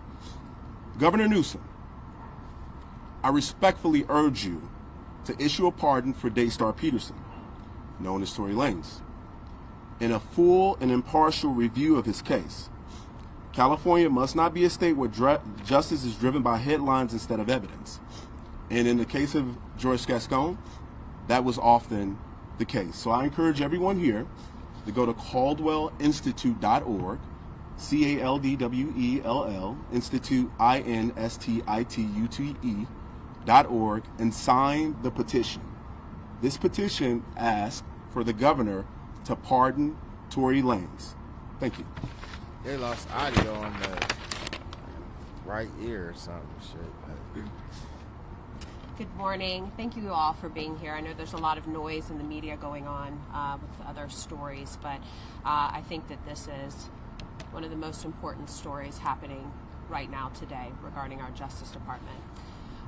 Governor Newsom, I respectfully urge you to issue a pardon for Daystar Peterson, known as Tory Lanez, in a full and impartial review of his case. California must not be a state where justice is driven by headlines instead of evidence. And in the case of George Gascon, that was often the case. So I encourage everyone here to go to caldwellinstitute.org, CALDWELL, Institute, INSTITUTE.org, and sign the petition. This petition asks for the governor to pardon Tory Lanez. Thank you. They lost audio on the right ear or something. Shit. Good morning. Thank you all for being here. I know there's a lot of noise in the media going on with other stories, but I think that this is one of the most important stories happening right now today regarding our Justice Department.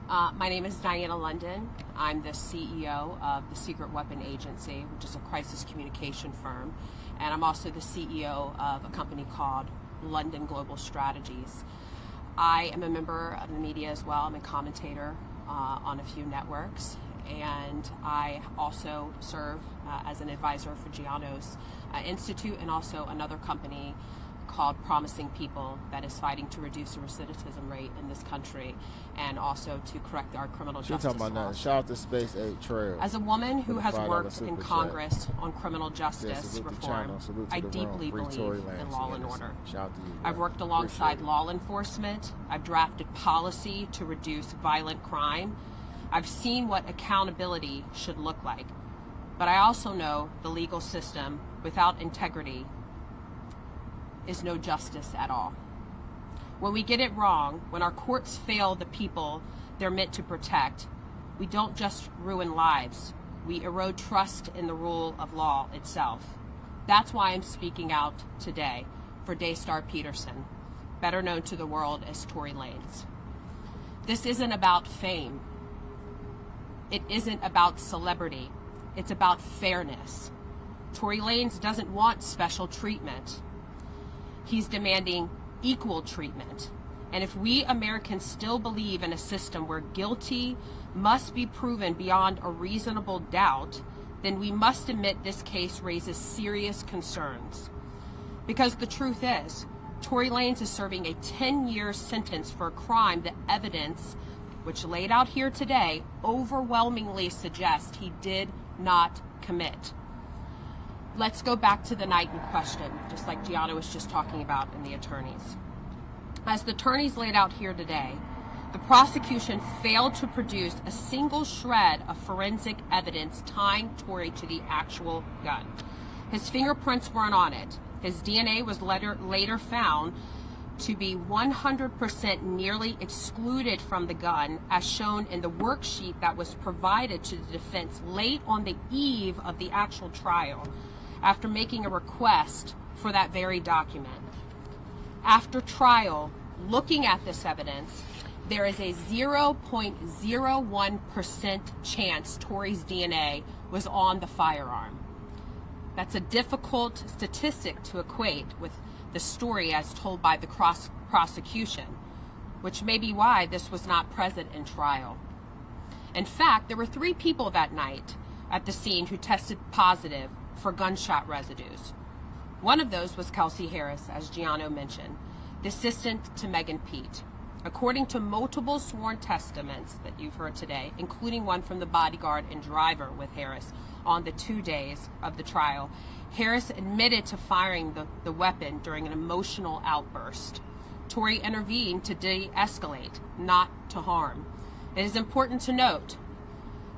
My name is Diana London. I'm the CEO of the Secret Weapon Agency, which is a crisis communication firm. And I'm also the CEO of a company called London Global Strategies. I am a member of the media as well. I'm a commentator on a few networks. And I also serve as an advisor for Giano's Institute and also another company called Promising People that is fighting to reduce the recidivism rate in this country and also to correct our criminal justice talking about laws. that. Shout out to Space 8 Trail. As a woman who has worked super in chat. Congress on criminal justice Salute the reform, channel. Salute to I the deeply room. Free Tory believe in Lanez. law and Yes. order. Shout out to you. I've worked alongside Appreciate it. law enforcement. I've drafted policy to reduce violent crime. I've seen what accountability should look like. But I also know the legal system without integrity is no justice at all. When we get it wrong, when our courts fail the people they're meant to protect, we don't just ruin lives, we erode trust in the rule of law itself. That's why I'm speaking out today for Daystar Peterson, better known to the world as Tory Lanez. This isn't about fame. It isn't about celebrity. It's about fairness. Tory Lanez doesn't want special treatment. He's demanding equal treatment. And if we Americans still believe in a system where guilty must be proven beyond a reasonable doubt, then we must admit this case raises serious concerns. Because the truth is, Tory Lanez is serving a 10-year sentence for a crime that evidence, which laid out here today, overwhelmingly suggests he did not commit. Let's go back to the night in question, just like Gianna was just talking about in the attorneys. As the attorneys laid out here today, the prosecution failed to produce a single shred of forensic evidence tying Tory to the actual gun. His fingerprints weren't on it. His DNA was later found to be 100% nearly excluded from the gun, as shown in the worksheet that was provided to the defense late on the eve of the actual trial, after making a request for that very document. After trial, looking at this evidence, there is a 0.01% chance Tory's DNA was on the firearm. That's a difficult statistic to equate with the story as told by the prosecution, which may be why this was not present in trial. In fact, there were 3 people that night at the scene who tested positive for gunshot residues. One of those was Kelsey Harris, as Gianno mentioned, the assistant to Megan Pete. According to multiple sworn testaments that you've heard today, including one from the bodyguard and driver with Harris on the 2 days of the trial, Harris admitted to firing the weapon during an emotional outburst. Tory intervened to de-escalate, not to harm. It is important to note,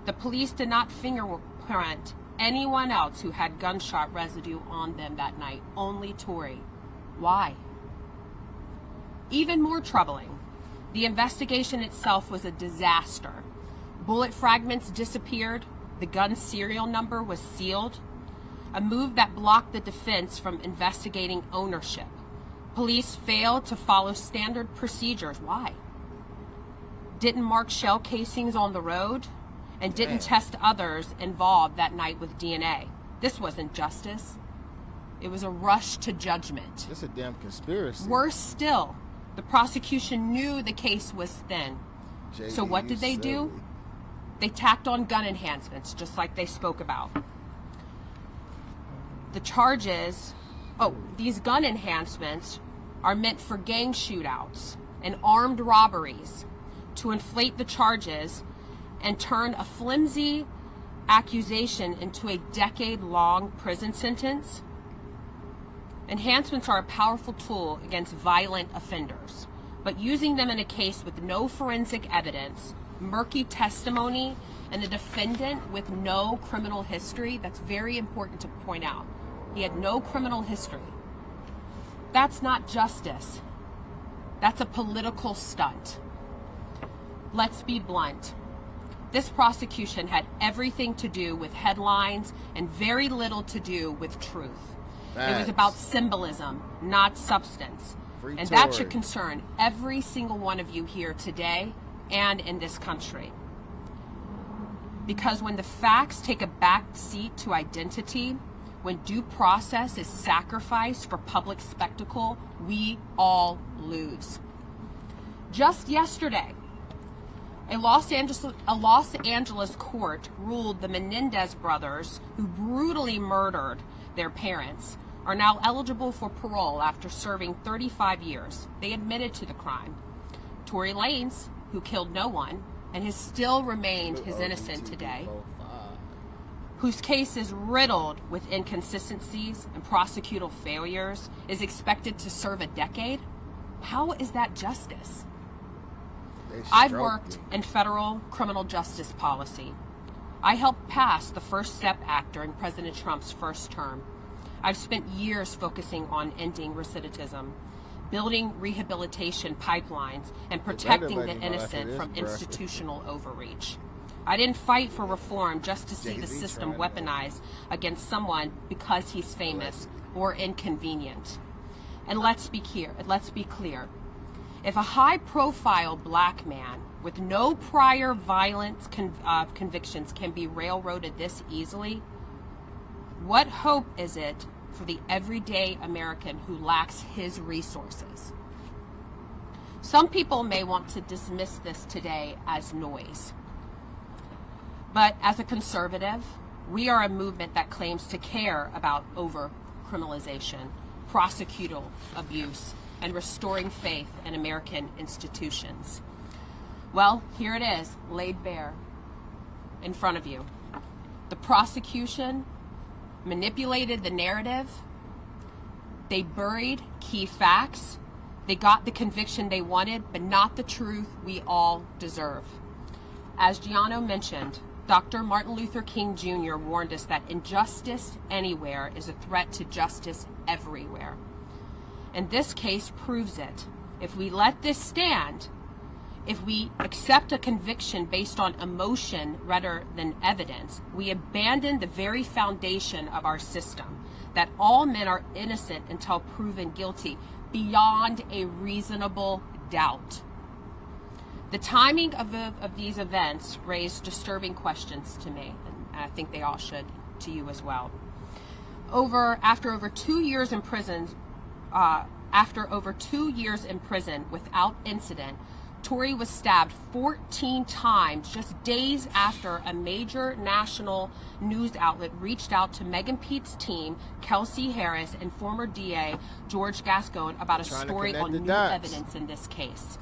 the police did not fingerprint anyone else who had gunshot residue on them that night, only Tory. Why? Even more troubling, the investigation itself was a disaster. Bullet fragments disappeared, the gun's serial number was sealed, a move that blocked the defense from investigating ownership. Police failed to follow standard procedures. Why? Didn't mark shell casings on the road, and didn't test others involved that night with DNA. This wasn't justice. It was a rush to judgment. It's a damn conspiracy. Worse still, the prosecution knew the case was thin. So what did they do? They tacked on gun enhancements, just like they spoke about. The charges, these gun enhancements are meant for gang shootouts and armed robberies to inflate the charges and turn a flimsy accusation into a decade-long prison sentence. Enhancements are a powerful tool against violent offenders, but using them in a case with no forensic evidence, murky testimony, and a defendant with no criminal history, that's very important to point out. He had no criminal history. That's not justice. That's a political stunt. Let's be blunt. This prosecution had everything to do with headlines and very little to do with truth. It was about symbolism, not substance. And that should concern every single one of you here today and in this country. Because when the facts take a back seat to identity, when due process is sacrificed for public spectacle, we all lose. Just yesterday, a Los Angeles court ruled the Menendez brothers, who brutally murdered their parents, are now eligible for parole after serving 35 years. They admitted to the crime. Tory Lanez, who killed no one and has still remained his innocent today, whose case is riddled with inconsistencies and prosecutorial failures, is expected to serve a decade? How is that justice? I've worked in federal criminal justice policy. I helped pass the First Step Act during President Trump's first term. I've spent years focusing on ending recidivism, building rehabilitation pipelines, and protecting the innocent from institutional overreach. I didn't fight for reform just to see the system weaponized against someone because he's famous or inconvenient. And let's be clear. If a high-profile black man with no prior violent convictions can be railroaded this easily, what hope is it for the everyday American who lacks his resources? Some people may want to dismiss this today as noise. But as a conservative, we are a movement that claims to care about over-criminalization, prosecutorial abuse, and restoring faith in American institutions. Well, here it is, laid bare in front of you. The prosecution manipulated the narrative. They buried key facts. They got the conviction they wanted, but not the truth we all deserve. As Gianno mentioned, Dr. Martin Luther King Jr. warned us that injustice anywhere is a threat to justice everywhere. And this case proves it. If we let this stand, if we accept a conviction based on emotion rather than evidence, we abandon the very foundation of our system, that all men are innocent until proven guilty beyond a reasonable doubt. The timing of these events raised disturbing questions to me, and I think they all should to you as well. After over 2 years in prison without incident, Tory was stabbed 14 times just days after a major national news outlet reached out to Megan Pete's team, Kelsey Harris, and former DA George Gascon about a story on new evidence in this case.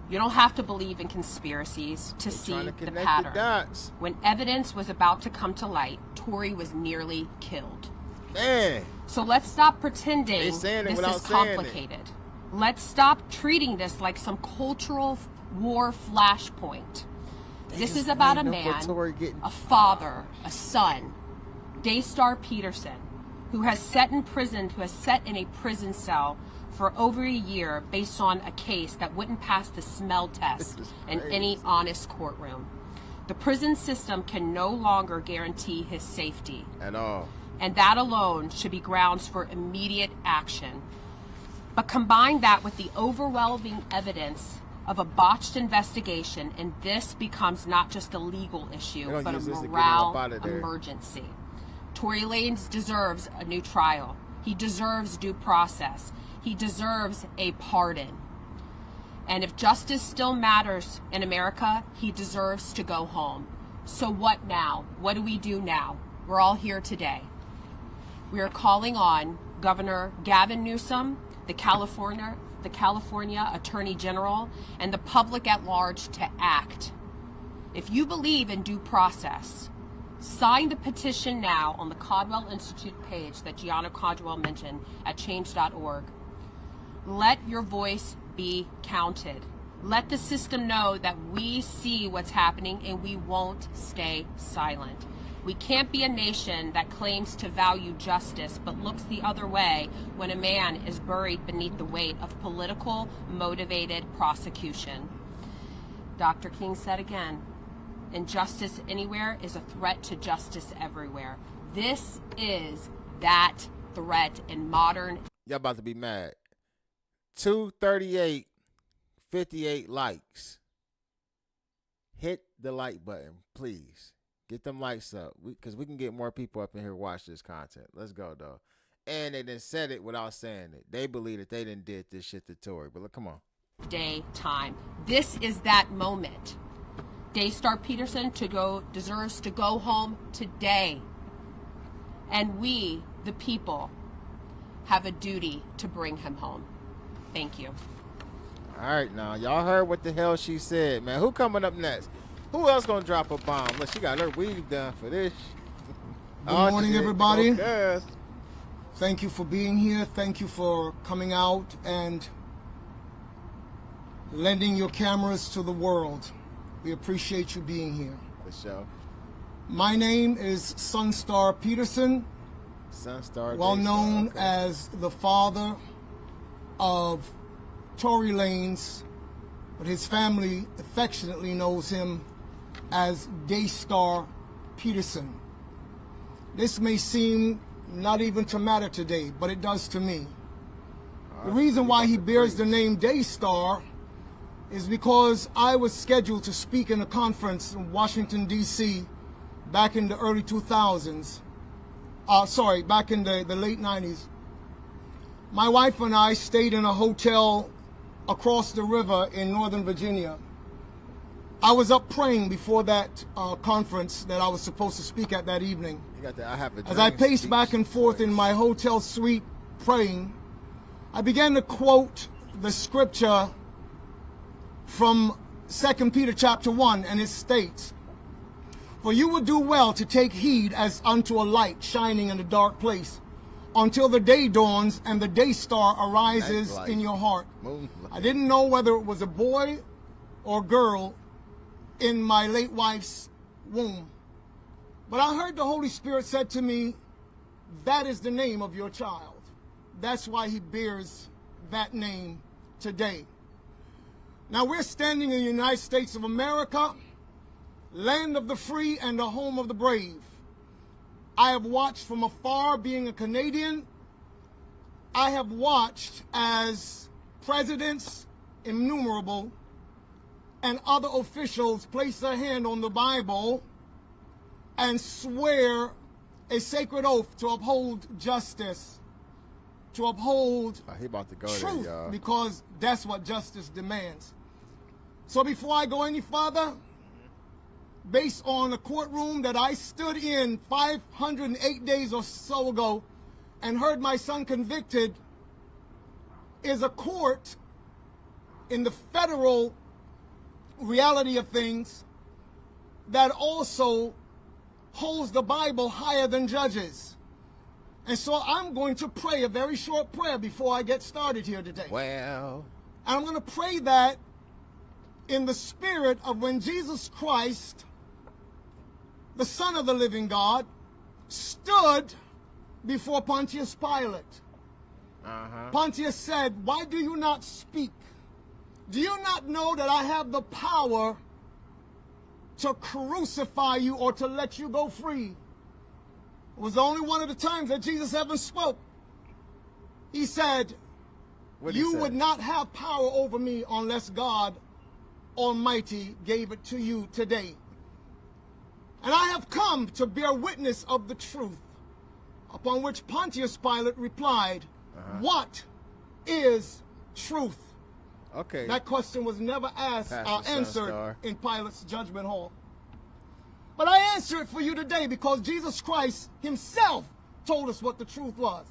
You don't have to believe in conspiracies to see the pattern. When evidence was about to come to light, Tory was nearly killed. Man. So let's stop pretending this is complicated. Let's stop treating this like some cultural war flashpoint. This is about a man, a father, a son, Daystar Peterson, who has sat in a prison cell for over a year based on a case that wouldn't pass the smell test in any honest courtroom. The prison system can no longer guarantee his safety at all. And that alone should be grounds for immediate action. But combine that with the overwhelming evidence of a botched investigation, and this becomes not just a legal issue, but a morale emergency. Tory Lanez deserves a new trial. He deserves due process. He deserves a pardon. And if justice still matters in America, he deserves to go home. So what now? What do we do now? We're all here today. We are calling on Governor Gavin Newsom, the California Attorney General, and the public at large to act. If you believe in due process, sign the petition now on the Caldwell Institute page that Gianna Caldwell mentioned at change.org. Let your voice be counted. Let the system know that we see what's happening and we won't stay silent. We can't be a nation that claims to value justice but looks the other way when a man is buried beneath the weight of political motivated prosecution. Dr. King said again, injustice anywhere is a threat to justice everywhere. This is that threat in modern... Y'all about to be mad. 238, 58 likes. Hit the like button, please. Get them likes up, because we can get more people up in here watch this content. Let's go, though. And they done said it without saying it. They believe that they done did this shit to Tory. But look, come on. Daytime. This is that moment. Daystar Peterson deserves to go home today. And we, the people, have a duty to bring him home. Thank you. All right, now, y'all heard what the hell she said, man. Who coming up next? Who else gonna drop a bomb? Look, she got her weave done for this. Good morning, everybody. Thank you for being here. Thank you for coming out and lending your cameras to the world. We appreciate you being here. For sure. My name is Sunstar Peterson, Sunstar, well known okay. as the father of Tory Lanez, but his family affectionately knows him as Daystar Peterson. This may seem not even to matter today, but it does to me. The reason why he bears the name Daystar is because I was scheduled to speak in a conference in Washington, D.C. back in the early 2000s. Back in the late 90s. My wife and I stayed in a hotel across the river in Northern Virginia. I was up praying before that conference that I was supposed to speak at that evening. As I paced back and forth in my hotel suite praying, I began to quote the scripture from 2 Peter chapter 1, and it states, "For you will do well to take heed as unto a light shining in a dark place, until the day dawns and the day star arises in your heart." I didn't know whether it was a boy or girl in my late wife's womb, but I heard the Holy Spirit said to me, that is the name of your child. That's why he bears that name today. Now we're standing in the United States of America, land of the free and the home of the brave. I have watched from afar, being a Canadian. I have watched as presidents innumerable and other officials place their hand on the Bible and swear a sacred oath to uphold justice, to uphold truth, because that's what justice demands. So before I go any further, based on a courtroom that I stood in 508 days or so ago and heard my son convicted, is a court in the federal reality of things that also holds the Bible higher than judges. And so I'm going to pray a very short prayer before I get started here today. Well, and I'm going to pray that in the spirit of when Jesus Christ, the Son of the living God, stood before Pontius Pilate. Pontius said, "Why do you not speak? Do you not know that I have the power to crucify you or to let you go free?" It was only one of the times that Jesus ever spoke. He said, "You would not have power over me unless God Almighty gave it to you today. And I have come to bear witness of the truth." Upon which Pontius Pilate replied, "What is truth?" Okay. That question was never answered in Pilate's judgment hall. But I answer it for you today because Jesus Christ himself told us what the truth was.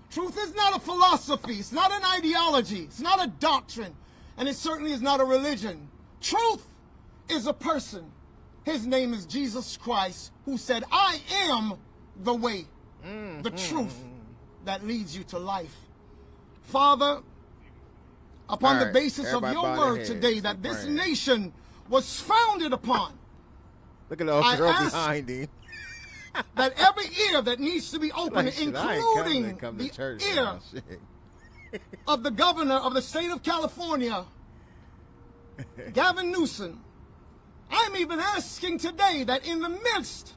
Truth is not a philosophy. It's not an ideology. It's not a doctrine. And it certainly is not a religion. Truth is a person. His name is Jesus Christ, who said, "I am the way, the truth that leads you to life." Father, upon the basis of your word today that this nation was founded upon, look at the old girl behind him. That every ear that needs to be open, including the ear of the governor of the state of California, Gavin Newsom. I'm even asking today that in the midst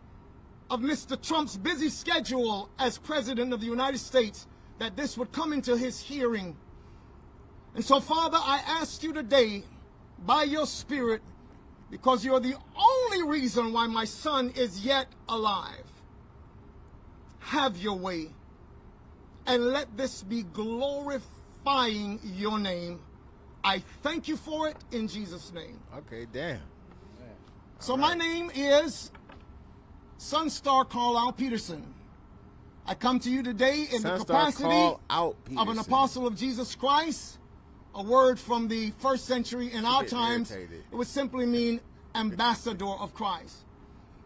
of Mr. Trump's busy schedule as President of the United States, that this would come into his hearing. And so, Father, I ask you today, by your Spirit, because you're the only reason why my son is yet alive, have your way, and let this be glorifying your name. I thank you for it in Jesus' name. Okay, damn. So my name is Sunstar Carlisle Peterson. I come to you today in the capacity of an apostle of Jesus Christ. A word from the first century in our times, it would simply mean ambassador of Christ.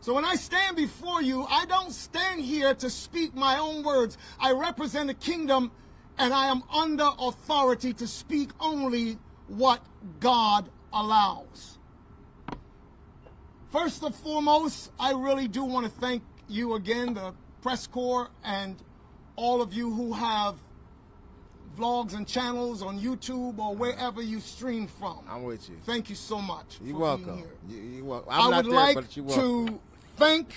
So when I stand before you, I don't stand here to speak my own words. I represent a kingdom, and I am under authority to speak only what God allows. First and foremost, I really do want to thank you again, the press corps, and all of you who have vlogs and channels on YouTube or wherever you stream from. I'm with you. Thank you so much. You're for welcome. Being here. You're welcome. I would like to thank,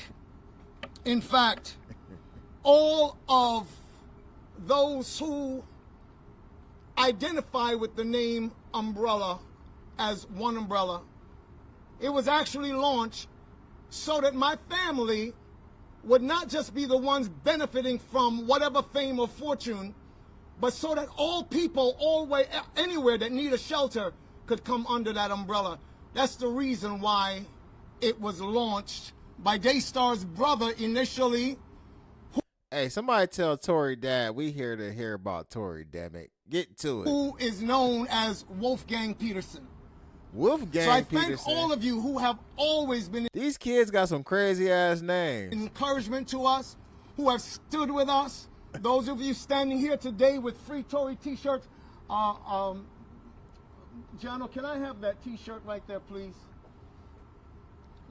in fact, all of those who identify with the name Umbrella as One Umbrella. It was actually launched so that my family would not just be the ones benefiting from whatever fame or fortune, but so that all people, anywhere that need a shelter could come under that umbrella. That's the reason why it was launched by Daystar's brother initially. Hey, somebody tell Tory Dad we here to hear about Tory, damn it. Get to it. Who is known as Wolfgang Peterson. Wolfgang So I Peterson. thank all of you who have always been. These kids got some crazy ass names. Encouragement to us, who have stood with us. Those of you standing here today with free Tory t-shirts. Jano, can I have that t-shirt right there, please?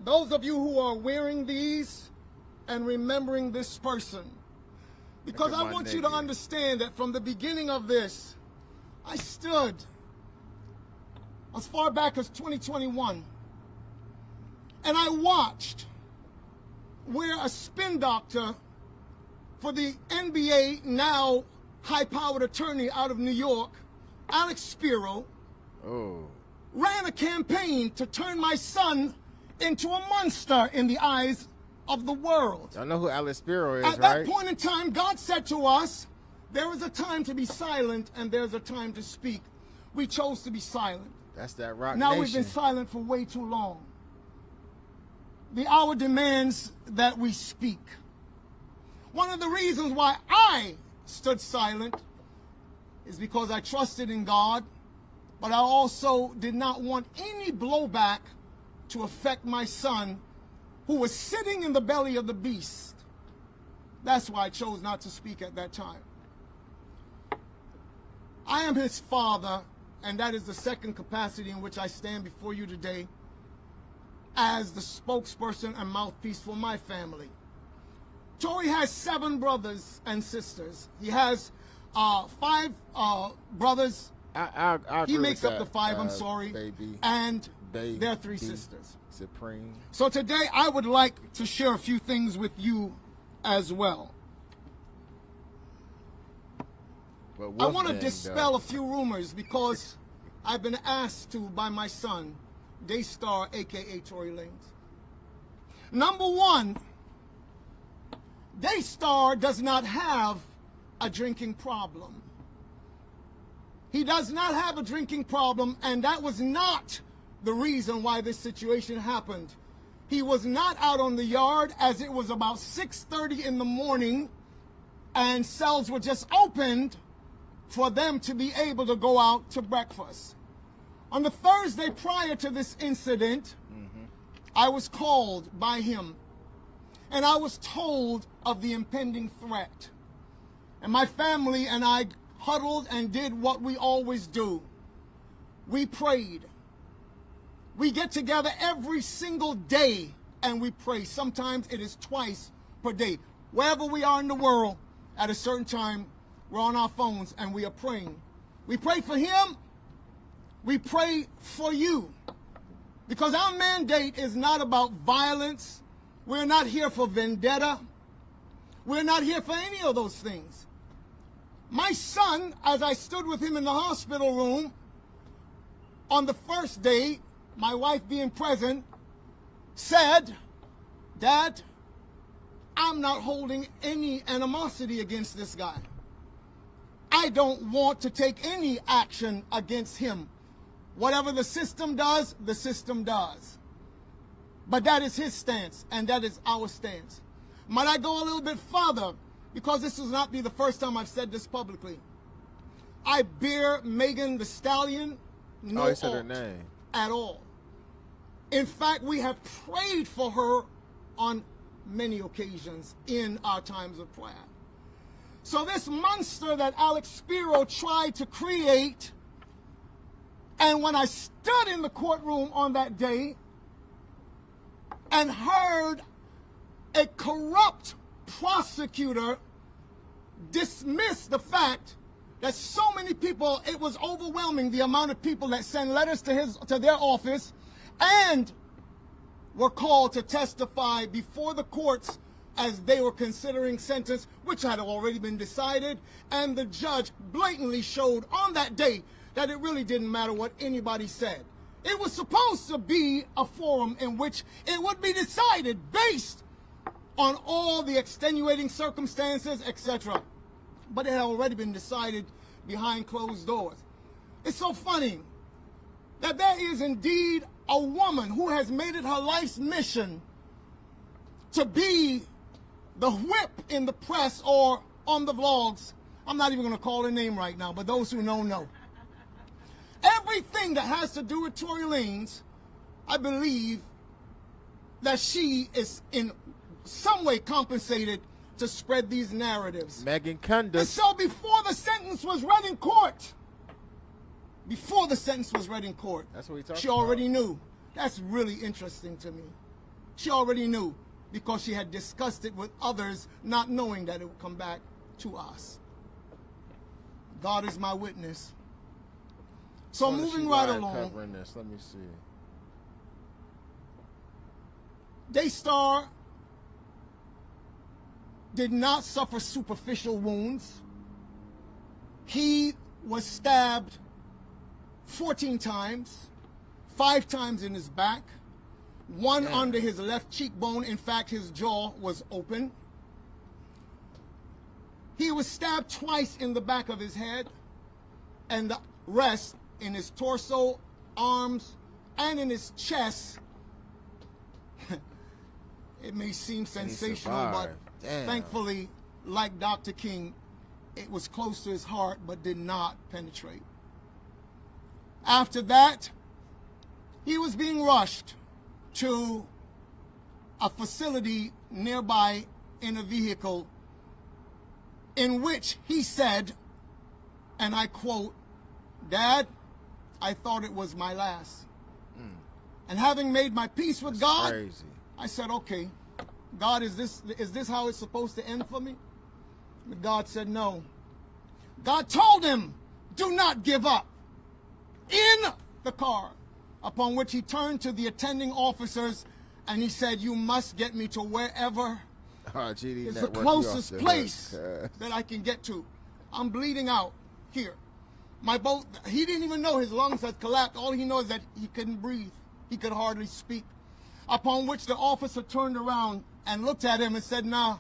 Those of you who are wearing these and remembering this person. Because I want you to understand that from the beginning of this, I stood as far back as 2021. And I watched where a spin doctor for the NBA, now high-powered attorney out of New York, Alex Spiro, ran a campaign to turn my son into a monster in the eyes of the world. I know who Alex Spiro is, right? At that point in time, God said to us, there is a time to be silent and there's a time to speak. We chose to be silent. That's that rock Now nation. we've been silent for way too long. The hour demands that we speak. One of the reasons why I stood silent is because I trusted in God, but I also did not want any blowback to affect my son, who was sitting in the belly of the beast. That's why I chose not to speak at that time. I am his father, and that is the second capacity in which I stand before you today as the spokesperson and mouthpiece for my family. Tory has 7 brothers and sisters. He has 5 brothers. He makes up the 5, I'm sorry. Baby. And there are 3 sisters. Supreme. So today I would like to share a few things with you as well. I want to dispel a few rumors because I've been asked to by my son, Daystar, aka Tory Lanez. Number 1, Daystar does not have a drinking problem. He does not have a drinking problem, and that was not the reason why this situation happened. He was not out on the yard, as it was about 6:30 in the morning and cells were just opened for them to be able to go out to breakfast. On the Thursday prior to this incident, I was called by him and I was told of the impending threat. And my family and I huddled and did what we always do. We prayed. We get together every single day and we pray. Sometimes it is twice per day. Wherever we are in the world, at a certain time, we're on our phones and we are praying. We pray for him. We pray for you. Because our mandate is not about violence. We're not here for vendetta. We're not here for any of those things. My son, as I stood with him in the hospital room, on the first day, my wife being present, said, "Dad, I'm not holding any animosity against this guy. I don't want to take any action against him. Whatever the system does, the system does." But that is his stance, and that is our stance. Might I go a little bit further? Because this will not be the first time I've said this publicly. I bear Megan Thee Stallion no I said her fault name. at all. In fact, we have prayed for her on many occasions in our times of prayer. So this monster that Alex Spiro tried to create And when I stood in the courtroom on that day and heard a corrupt prosecutor dismiss the fact that so many people, it was overwhelming the amount of people that sent letters to their office and were called to testify before the courts as they were considering sentence, which had already been decided, and the judge blatantly showed on that day that it really didn't matter what anybody said. It was supposed to be a forum in which it would be decided based on all the extenuating circumstances, etc. But it had already been decided behind closed doors. It's so funny that there is indeed a woman who has made it her life's mission to be the whip in the press or on the vlogs. I'm not even going to call her name right now, but those who know, know. Everything that has to do with Tory Lanez, I believe that she is in some way compensated to spread these narratives. Megan Thee. And so before the sentence was read in court, That's what we talking she already knew. That's really interesting to me. She already knew because she had discussed it with others, not knowing that it would come back to us. God is my witness. So moving right along. Covering this. Let me see. Daystar did not suffer superficial wounds. He was stabbed 14 times, 5 times in his back, 1 under his left cheekbone. In fact, his jaw was open. He was stabbed twice in the back of his head, and the rest in his torso, arms, and in his chest. It may seem sensational, but thankfully, like Dr. King, it was close to his heart but did not penetrate. After that, he was being rushed to a facility nearby in a vehicle in which he said, and I quote, "Dad, I thought it was my last." And having made my peace with God, crazy. I said, okay, God, is this how it's supposed to end for me? But God said no. God told him, do not give up. In the car, upon which he turned to the attending officers and he said, you must get me to wherever is the closest place that I can get to. I'm bleeding out here. He didn't even know his lungs had collapsed. All he knows is that he couldn't breathe. He could hardly speak. Upon which the officer turned around and looked at him and said, nah,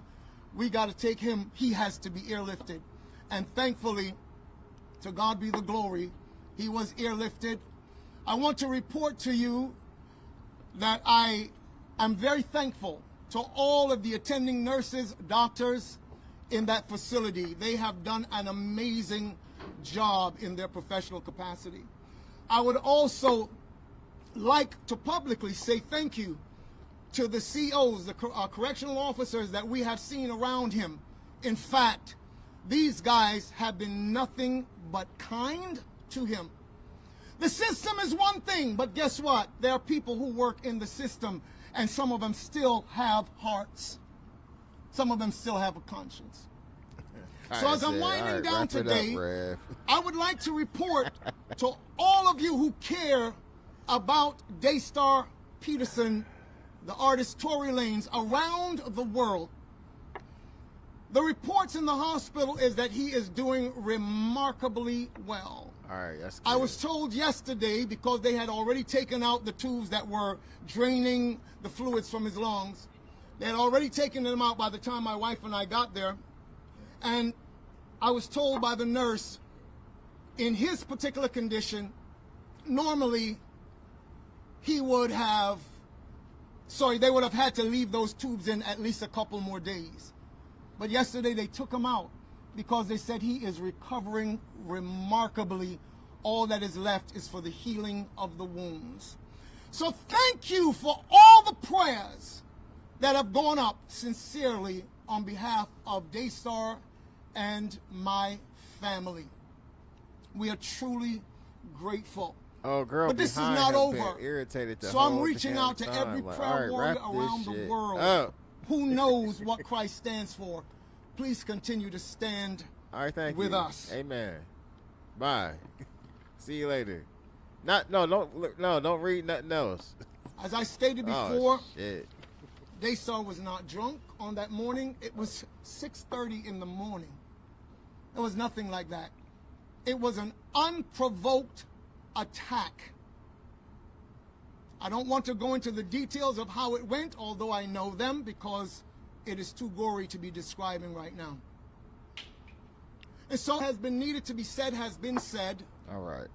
we got to take him. He has to be airlifted. And thankfully, to God be the glory, he was airlifted. I want to report to you that I am very thankful to all of the attending nurses, doctors in that facility. They have done an amazing job in their professional capacity. I would also like to publicly say thank you to the COs, the correctional officers that we have seen around him. In fact, these guys have been nothing but kind to him. The system is one thing, but guess what? There are people who work in the system, and some of them still have hearts. Some of them still have a conscience. So as I'm winding down today, I would like to report to all of you who care about Daystar Peterson, the artist Tory Lanez, around the world. The reports in the hospital is that he is doing remarkably well. All right, that's good. I was told yesterday, because they had already taken out the tubes that were draining the fluids from his lungs, they had already taken them out by the time my wife and I got there. And I was told by the nurse, in his particular condition, normally they would have had to leave those tubes in at least a couple more days. But yesterday they took him out because they said he is recovering remarkably. All that is left is for the healing of the wounds. So thank you for all the prayers that have gone up sincerely on behalf of Daystar and my family. We are truly grateful. Oh, girl, but this is behind not him over. been irritated the So I'm whole reaching damn out to time. every Like, prayer all right, warrior wrap this around the shit world up. who knows what Christ stands for. Please continue to stand All right, thank with you. us. Amen. Bye. See you later. Don't read nothing else. As I stated before, Oh, shit. Daystar was not drunk on that morning. It was 6:30 in the morning. It was nothing like that. It was an unprovoked attack. I don't want to go into the details of how it went, although I know them, because it is too gory to be describing right now. And so has been needed to be said has been said. All right.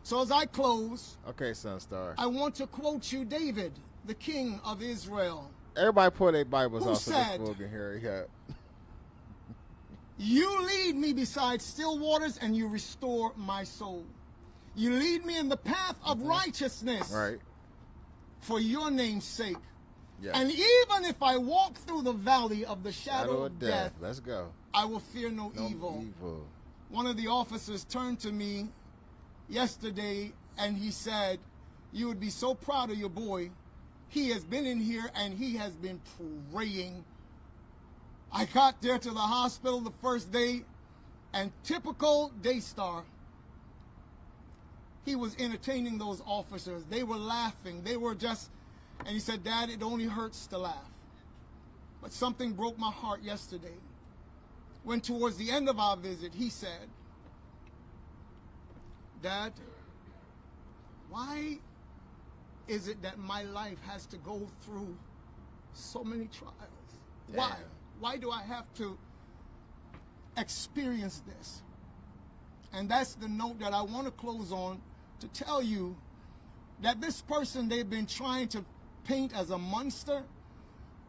So as I close, Okay, Sunstar. I want to quote you David, the king of Israel. Everybody pull their Bibles Who off so said, this fool can hear it. Yeah. You lead me beside still waters and you restore my soul. You lead me in the path of righteousness Right. for your name's sake. Yeah. And even if I walk through the valley of the shadow of death, Let's go. I will fear no evil. One of the officers turned to me yesterday and he said, you would be so proud of your boy. He has been in here and he has been praying. I got there to the hospital the first day, and typical Daystar, he was entertaining those officers. They were laughing. They were just, and he said, Dad, it only hurts to laugh. But something broke my heart yesterday. When towards the end of our visit, he said, Dad, why is it that my life has to go through so many trials? Why? Damn. Why do I have to experience this? And that's the note that I want to close on, to tell you that this person they've been trying to paint as a monster,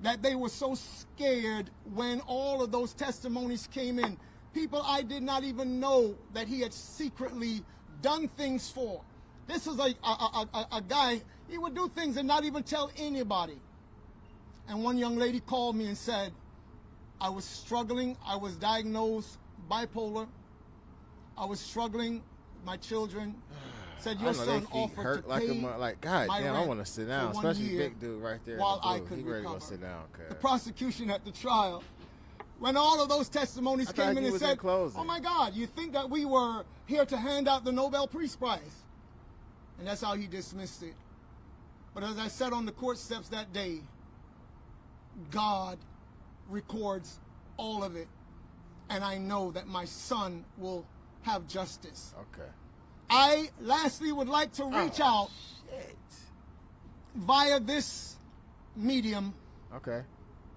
that they were so scared when all of those testimonies came in. People I did not even know that he had secretly done things for. This is a guy, he would do things and not even tell anybody. And one young lady called me and said, I was struggling. I was diagnosed bipolar. I was struggling. My children said, your son offered to pay like, God my damn, I rent want to sit for down. 1 Especially year big dude right there. while in I the blue. could He ready to go recover. sit down, The cuz. prosecution at the trial, when all of those testimonies I thought came in you and was in said, closing. oh my God, you think that we were here to hand out the Nobel Peace Prize? And that's how he dismissed it. But as I said on the court steps that day, God records all of it. And I know that my son will have justice. Okay. I lastly would like to reach out via this medium Okay.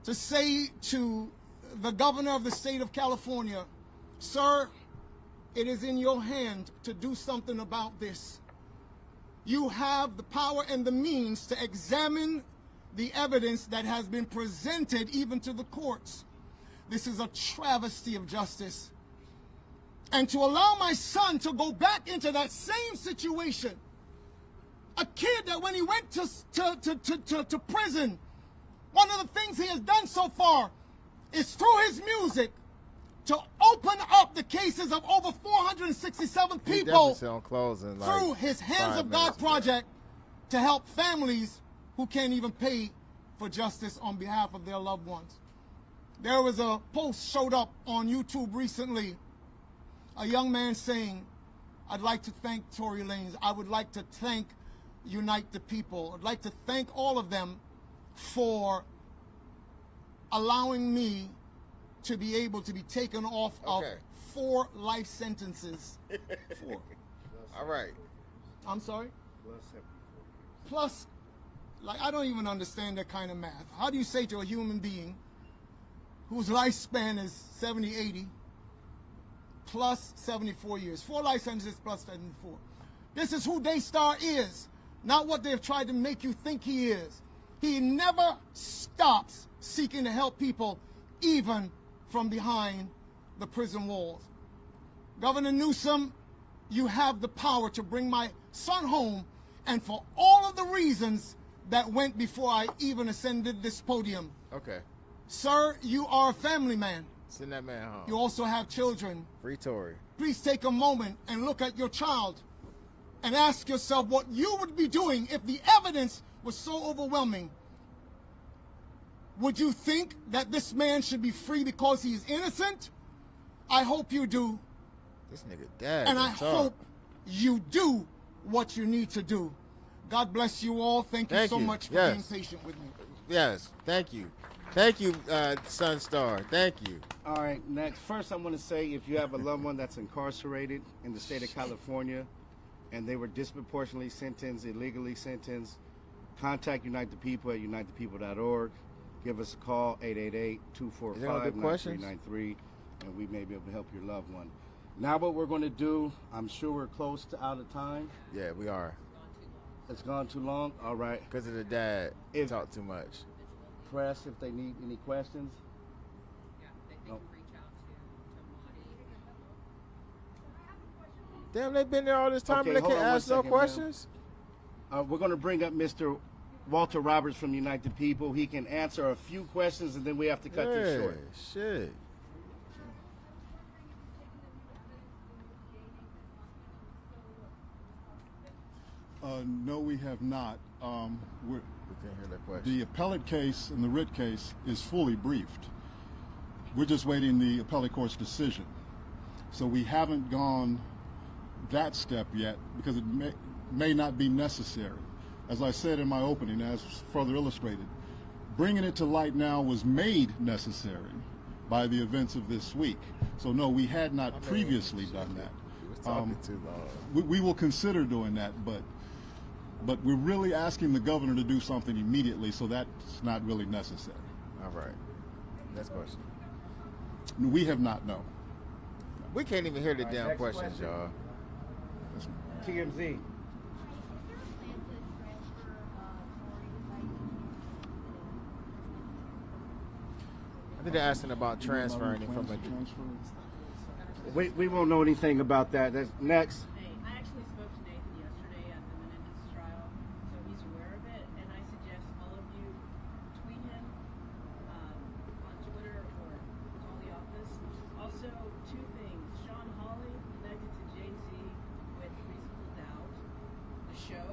to say to the governor of the state of California, sir, it is in your hand to do something about this. You have the power and the means to examine the evidence that has been presented even to the courts. This is a travesty of justice. And to allow my son to go back into that same situation, a kid that when he went to prison, one of the things he has done so far is through his music to open up the cases of over 467 people through his Hands of God project to help families who can't even pay for justice on behalf of their loved ones. There was a post showed up on YouTube recently, a young man saying, I'd like to thank Tory Lanez. I would like to thank Unite the People. I'd like to thank all of them for allowing me to be able to be taken off of 4 life sentences. 4. All right. I'm sorry? Plus, like, I don't even understand that kind of math. How do you say to a human being whose lifespan is 70, 80, plus 74 years? 4 life sentences plus 74. This is who Daystar is, not what they've tried to make you think he is. He never stops seeking to help people, even from behind the prison walls. Governor Newsom, you have the power to bring my son home, and for all of the reasons that went before I even ascended this podium. Okay. Sir, you are a family man. Send that man home. You also have children. Free Tory. Please take a moment and look at your child and ask yourself what you would be doing if the evidence was so overwhelming. Would you think that this man should be free because he's innocent? I hope you do. This nigga dead. And I hope you do what you need to do. God bless you all. Thank you so much for being patient with me. Yes, thank you. Thank you, Sunstar. Thank you. All right, next. First, I want to say if you have a loved one that's incarcerated in the state of California and they were disproportionately sentenced, illegally sentenced, contact Unite the People at unitethepeople.org. Give us a call, 888-245-9393, and we may be able to help your loved one. Now what we're going to do, I'm sure we're close to out of time. Yeah, we are. It's gone too long? All right. Because of the dad. Talk too much. Press if they need any questions. Yeah, they can reach out to Damn, they've been there all this time Okay, and they hold can't on ask 1 no second, questions? We're going to bring up Mr. Walter Roberts from Unite the People. He can answer a few questions, and then we have to cut this short. Shit. No, we have not. We can't hear that question. The appellate case and the writ case is fully briefed. We're just waiting the appellate court's decision. So we haven't gone that step yet because it may not be necessary. As I said in my opening, as further illustrated, bringing it to light now was made necessary by the events of this week. So no, we had not previously done that. He was talking too long. We will consider doing that, but we're really asking the governor to do something immediately, so that's not really necessary. All right. Next question. We have not, no. We can't even hear the damn questions, y'all. TMZ. I think they're asking about transferring him from a... We won't know anything about that. That's next. Hey, I actually spoke to Nathan yesterday at the Menendez trial, so he's aware of it, and I suggest all of you tweet him on Twitter or call the office. Also, two things. Sean Hawley connected to Jay-Z with Reasonable Doubt, the show.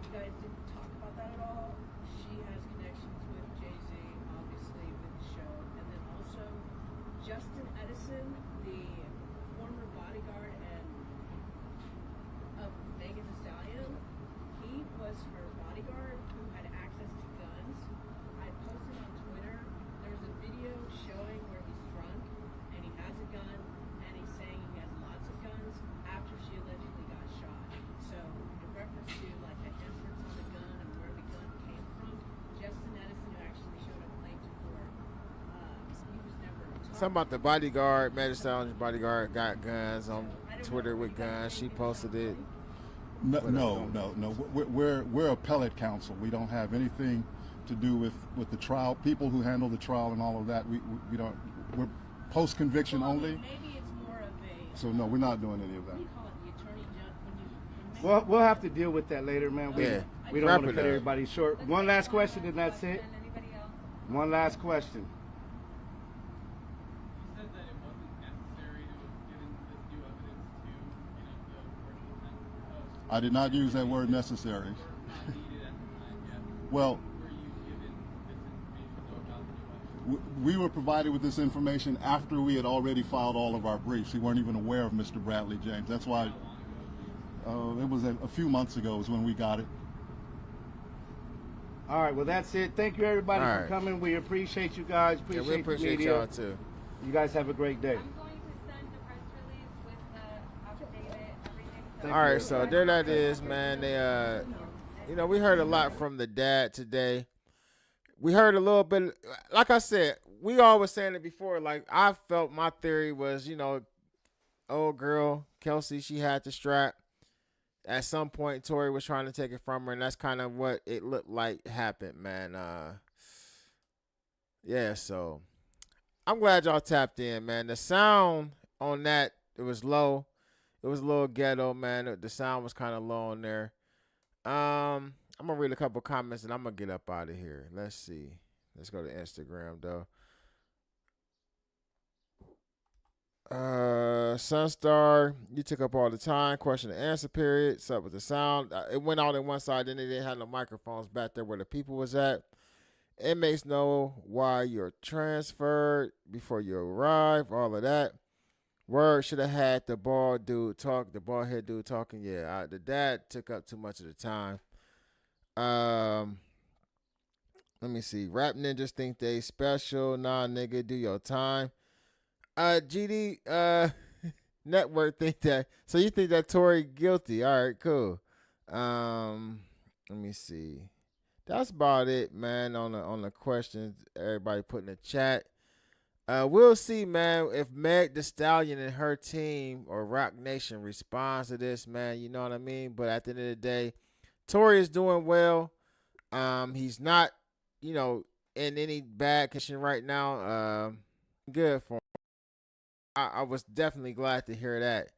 You guys didn't talk about that at all. She has connections with Jay-Z, obviously, with the show. And then also, Justin Edison, the former bodyguard and of Megan Thee Stallion, he was her bodyguard who had access to guns. I posted on Twitter, there's a video showing where he's drunk and he has a gun and he's saying he has lots of guns after she allegedly got shot. So in reference to like the inference on the gun and where the gun came from, Justin Edison, who actually showed up late to court, he was never Something about the bodyguard, Megan Thee Stallion's bodyguard got guns on Twitter with guns. She posted it. No. We're appellate counsel. We don't have anything to do with the trial. People who handle the trial and all of that, we don't. We're post conviction only. Maybe it's more of a. So no, we're not doing any of that. What do you call it? The attorney general. Well, we'll have to deal with that later, man. We don't Wrap want to it cut up. everybody short. One last question, and that's it. Anybody else? One last question. You said that it wasn't necessary to have given this new evidence to, the original defense. I did not use that word necessary. Not needed at the time yet. Well, Were you given this information though about the new evidence? we were provided with this information after we had already filed all of our briefs. We weren't even aware of Mr. Bradley James. That's why it was a few months ago is when we got it. All right, well, that's it. Thank you, everybody, All for right. coming. We appreciate you guys. Yeah, Appreciate, we appreciate the media. y'all too. You guys have a great day. I'm going to send the press release with the affidavit, everything. Thank All you. right, so there that is, man. They, we heard a lot from the dad today. We heard a little bit, like I said, we always saying it before. Like I felt my theory was, old girl Kelsey, she had the strap. At some point, Tory was trying to take it from her, and that's kind of what it looked like happened, man. Yeah, so I'm glad y'all tapped in, man. The sound on that, it was low. It was a little ghetto, man. The sound was kind of low on there. I'm gonna read a couple comments and I'm gonna get up out of here. Let's see. Let's go to Instagram though. Sunstar, you took up all the time. Question and answer period. What's up with the sound? It went out on one side, then they didn't have no microphones back there where the people was at. Inmates know why you're transferred before you arrive. All of that. Word should have had the bald head dude talking. Yeah, the dad took up too much of the time. Let me see. Rap ninjas think they special. Nah, nigga, do your time. GD network think that. So you think that Tory guilty? All right, cool. Let me see. That's about it, man. On the questions everybody put in the chat. We'll see, man, if Meg Thee Stallion and her team or Rock Nation responds to this, man. You know what I mean? But at the end of the day, Tory is doing well. He's not, in any bad condition right now. Good for him. I was definitely glad to hear that.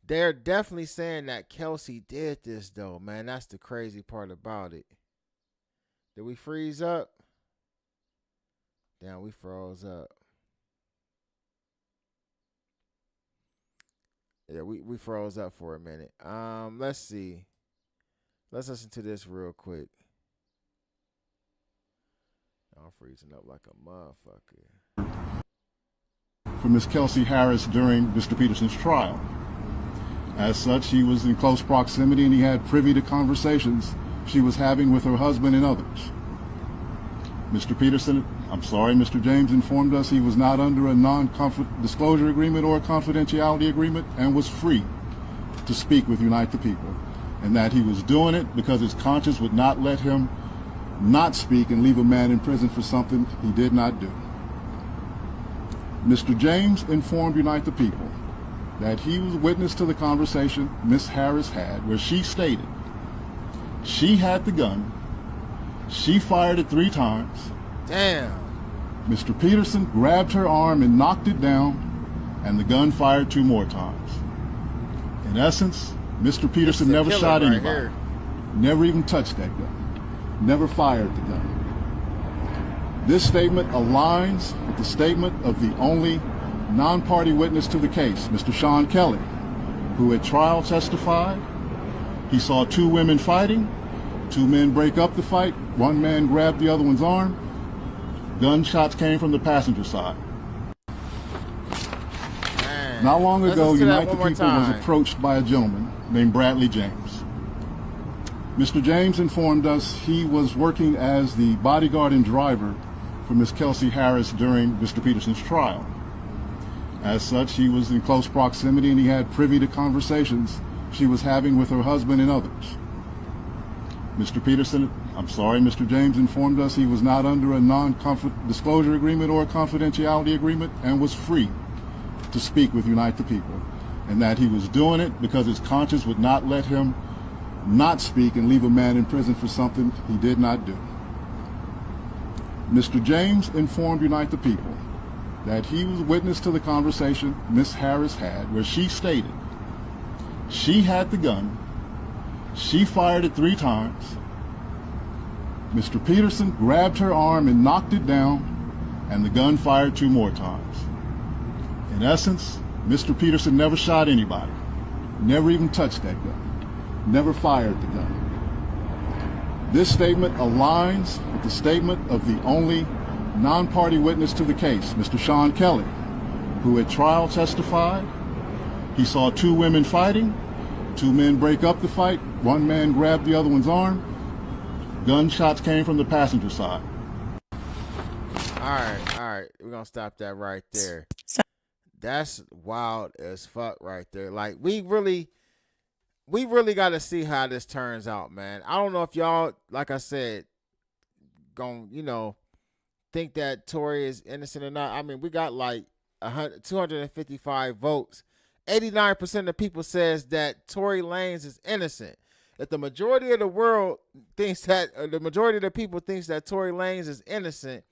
They're definitely saying that Kelsey did this, though, man. That's the crazy part about it. Did we freeze up? Damn, we froze up. Yeah, we froze up for a minute. Let's see. Let's listen to this real quick. I'm freezing up like a motherfucker. For Ms. Kelsey Harris during Mr. Peterson's trial. As such, he was in close proximity and he had privy to conversations she was having with her husband and others. Mr. James informed us he was not under a non-disclosure agreement or a confidentiality agreement and was free to speak with Unite the People, and that he was doing it because his conscience would not let him not speak and leave a man in prison for something he did not do. Mr. James informed Unite the People that he was witness to the conversation Ms. Harris had where she stated she had the gun, she fired it 3 times. Damn. Mr. Peterson grabbed her arm and knocked it down, and the gun fired 2 more times. In essence, Mr. Peterson never shot anybody, never even touched that gun, never fired the gun. This statement aligns with the statement of the only non-party witness to the case, Mr. Sean Kelly, who at trial testified he saw 2 women fighting, 2 men break up the fight, 1 man grabbed the other one's arm. Gunshots came from the passenger side. Man. Not long ago, Unite the People was approached by a gentleman named Bradley James. Mr. James informed us he was working as the bodyguard and driver for Ms. Kelsey Harris during Mr. Peterson's trial. As such, he was in close proximity and he had privy to conversations she was having with her husband and others. Mr. James informed us he was not under a non-disclosure agreement or a confidentiality agreement and was free to speak with Unite the People, and that he was doing it because his conscience would not let him not speak and leave a man in prison for something he did not do. Mr. James informed Unite the People that he was witness to the conversation Ms. Harris had where she stated she had the gun, she fired it 3 times. Mr. Peterson grabbed her arm and knocked it down, and the gun fired 2 more times. In essence, Mr. Peterson never shot anybody, never even touched that gun, never fired the gun. This statement aligns with the statement of the only non-party witness to the case, Mr. Sean Kelly, who at trial testified he saw 2 women fighting, 2 men break up the fight, 1 man grabbed the other one's arm. Gunshots came from the passenger side. All right. We're going to stop that right there. That's wild as fuck right there. Like, we really got to see how this turns out, man. I don't know if y'all, like I said, think that Tory is innocent or not. I mean, we got like 255 votes. 89% of people says that Tory Lanez is innocent. If the majority of the world thinks that, or the majority of the people thinks that Tory Lanez is innocent,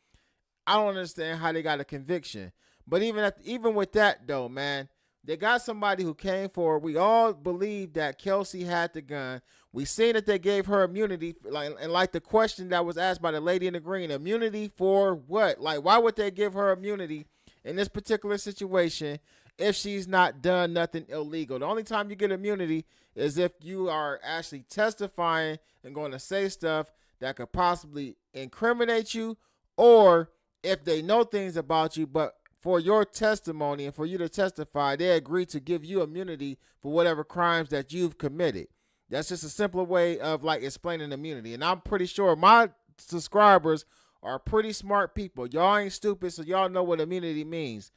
I don't understand how they got a conviction. But even with that though, man, they got somebody who came forward. We all believe that Kelsey had the gun. We seen that they gave her immunity, like the question that was asked by the lady in the green, immunity for what? Like, why would they give her immunity in this particular situation? if she's not done nothing illegal. The only time you get immunity is if you are actually testifying and going to say stuff that could possibly incriminate you, or if they know things about you, but for your testimony and for you to testify, they agree to give you immunity for whatever crimes that you've committed. That's just a simpler way of like explaining immunity. And I'm pretty sure my subscribers are pretty smart people. Y'all ain't stupid, so y'all know what immunity means.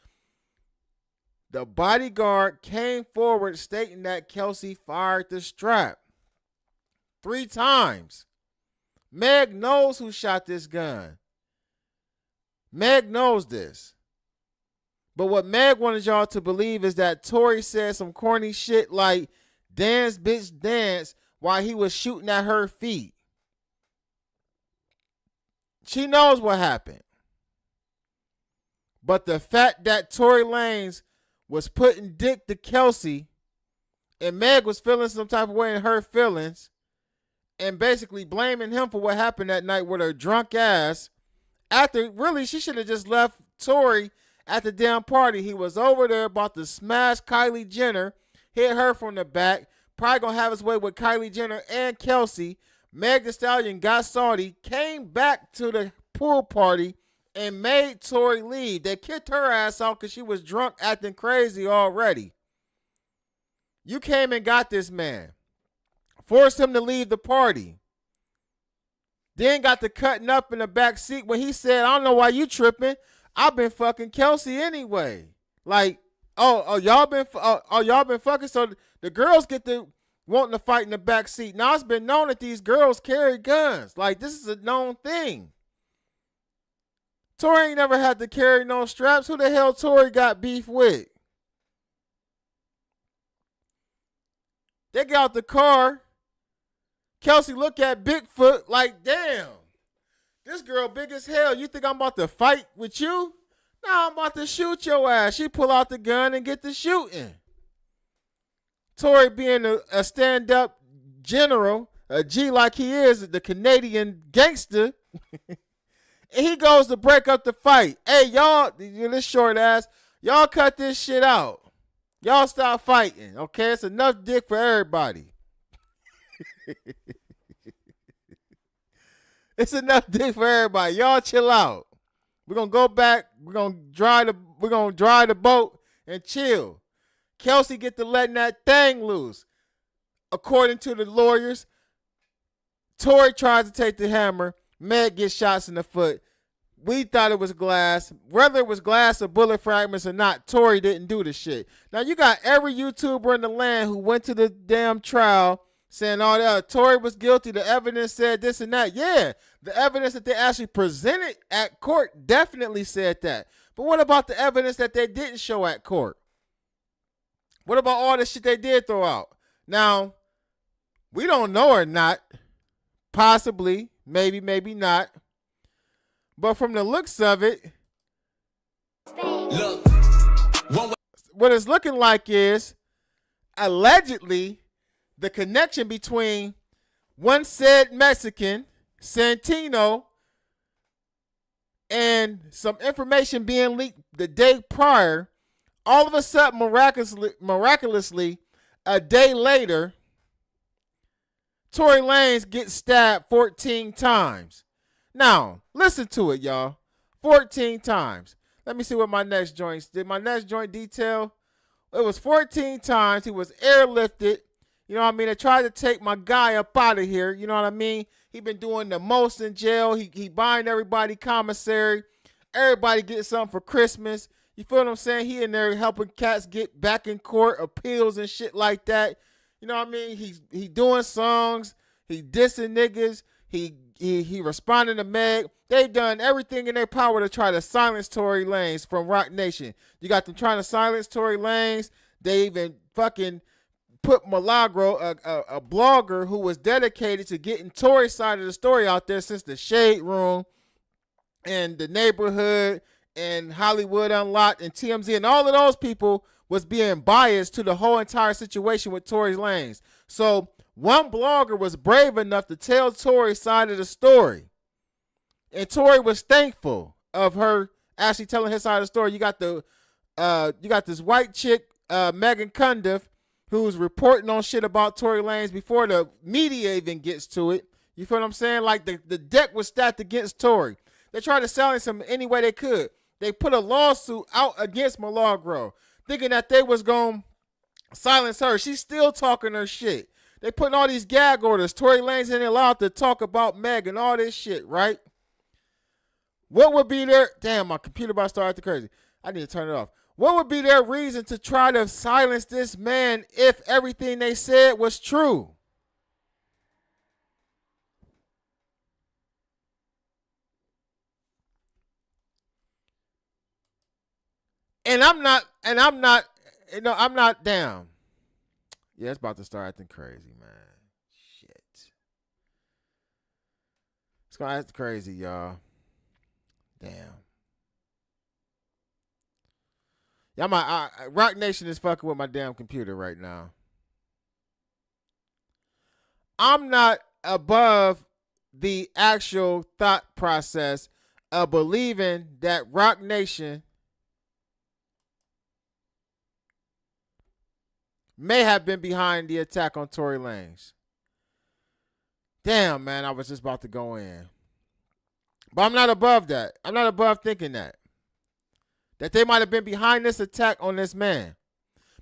The bodyguard came forward stating that Kelsey fired the strap 3 times. Meg knows who shot this gun. Meg knows this. But what Meg wanted y'all to believe is that Tory said some corny shit like, dance, bitch, dance, while he was shooting at her feet. She knows what happened. But the fact that Tory Lanez was putting dick to Kelsey and Meg was feeling some type of way in her feelings and basically blaming him for what happened that night with her drunk ass, after really she should have just left Tory at the damn party. He was over there about to smash Kylie Jenner, hit her from the back, probably gonna have his way with Kylie Jenner and Kelsey. Megan Thee Stallion got salty, came back to the pool party, and made Tory leave. They kicked her ass out because she was drunk, acting crazy already. You came and got this man, forced him to leave the party, then got to cutting up in the back seat when he said, I don't know why you tripping. I've been fucking Kelsey anyway. Like, y'all been fucking. So the girls get to wanting to fight in the back seat. Now it's been known that these girls carry guns. Like, this is a known thing. Tory ain't never had to carry no straps. Who the hell Tory got beef with? They get out the car. Kelsey look at Bigfoot like, damn. This girl big as hell. You think I'm about to fight with you? Nah, I'm about to shoot your ass. She pull out the gun and get to shooting. Tory being a stand-up general, a G like he is, the Canadian gangster, and he goes to break up the fight. Hey, y'all, this short ass, y'all cut this shit out. Y'all stop fighting, okay? It's enough dick for everybody. It's enough dick for everybody. Y'all chill out. We're gonna go back. We're gonna dry the boat and chill. Kelsey get to letting that thing loose. According to the lawyers, Tory tries to take the hammer. Meg gets shots in the foot. We thought it was glass. Whether it was glass or bullet fragments or not, Tory didn't do the shit. Now you got every YouTuber in the land who went to the damn trial saying, oh, that Tory was guilty. The evidence said this and that. Yeah, the evidence that they actually presented at court definitely said that. But what about the evidence that they didn't show at court? What about all the shit they did throw out? Now, we don't know or not. Possibly, maybe, maybe not. But from the looks of it, look, what it's looking like is allegedly the connection between one said Mexican, Santino, and some information being leaked the day prior, all of a sudden, miraculously, a day later, Tory Lanez gets stabbed 14 times. Now, listen to it, y'all. 14 times. Let me see what my next joint did. My next joint detail, it was 14 times. He was airlifted. You know what I mean? They tried to take my guy up out of here. You know what I mean? He been doing the most in jail. He buying everybody commissary. Everybody get something for Christmas. You feel what I'm saying? He in there helping cats get back in court, appeals and shit like that. You know what I mean? He doing songs. He dissing niggas. He responding to Meg. They've done everything in their power to try to silence Tory Lanez from Rock Nation. You got them trying to silence Tory Lanez. They even fucking put Milagro, a blogger who was dedicated to getting Tory's side of the story out there since the Shade Room and the Neighborhood and Hollywood Unlocked and TMZ and all of those people was being biased to the whole entire situation with Tory Lanez. So one blogger was brave enough to tell Tory's side of the story. And Tory was thankful of her actually telling his side of the story. You got the you got this white chick, Megan Thee, who's reporting on shit about Tory Lanez before the media even gets to it. You feel what I'm saying? Like the deck was stacked against Tory. They tried to silence him any way they could. They put a lawsuit out against Milagro, thinking that they was going to silence her. She's still talking her shit. They putting all these gag orders. Tory Lanez ain't allowed to talk about Meg and all this shit, right? What would be their... Damn, my computer about to start acting crazy. I need to turn it off. What would be their reason to try to silence this man if everything they said was true? And I'm not down. Yeah, it's about to start acting crazy, man. Shit. It's going to act crazy, y'all. Damn. Y'all, my Rock Nation is fucking with my damn computer right now. I'm not above the actual thought process of believing that Rock Nation may have been behind the attack on Tory Lanez. Damn, man, I was just about to go in. But I'm not above that. I'm not above thinking that. That they might have been behind this attack on this man.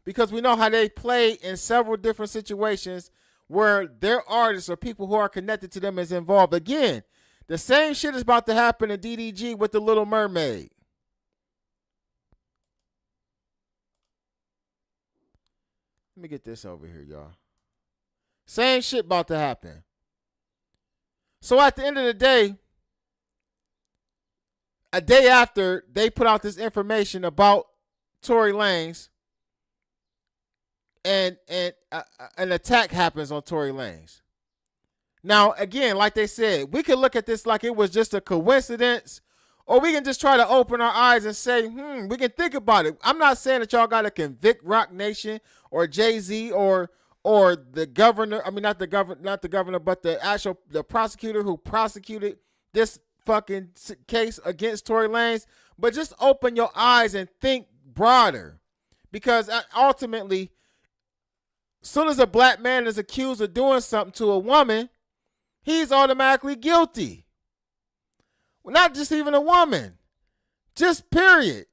Because we know how they play in several different situations where their artists or people who are connected to them is involved. Again, the same shit is about to happen in DDG with The Little Mermaid. Let me get this over here, y'all. Same shit about to happen. So at the end of the day, a day after they put out this information about Tory Lanez, and an attack happens on Tory Lanez. Now, again, like they said, we can look at this like it was just a coincidence, or we can just try to open our eyes and say, we can think about it. I'm not saying that y'all got to convict Rock Nation or Jay-Z or the governor. I mean, not the governor, but the prosecutor who prosecuted this fucking case against Tory Lanez. But just open your eyes and think broader, because ultimately, as soon as a black man is accused of doing something to a woman, he's automatically guilty. Well, not just even a woman, just period.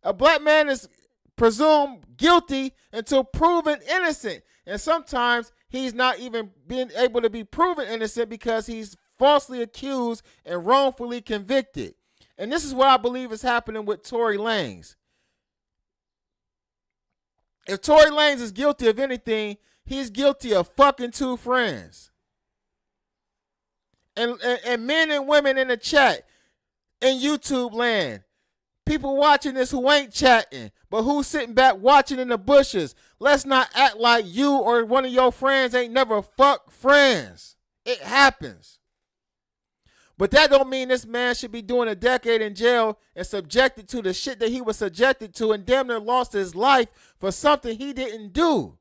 A black man is presumed guilty until proven innocent. And sometimes he's not even being able to be proven innocent because he's falsely accused and wrongfully convicted. And this is what I believe is happening with Tory Lanez. If Tory Lanez is guilty of anything, he's guilty of fucking two friends. And men and women in the chat, in YouTube land, people watching this who ain't chatting, but who's sitting back watching in the bushes. Let's not act like you or one of your friends ain't never fucked friends. It happens. But that don't mean this man should be doing a decade in jail and subjected to the shit that he was subjected to and damn near lost his life for something he didn't do.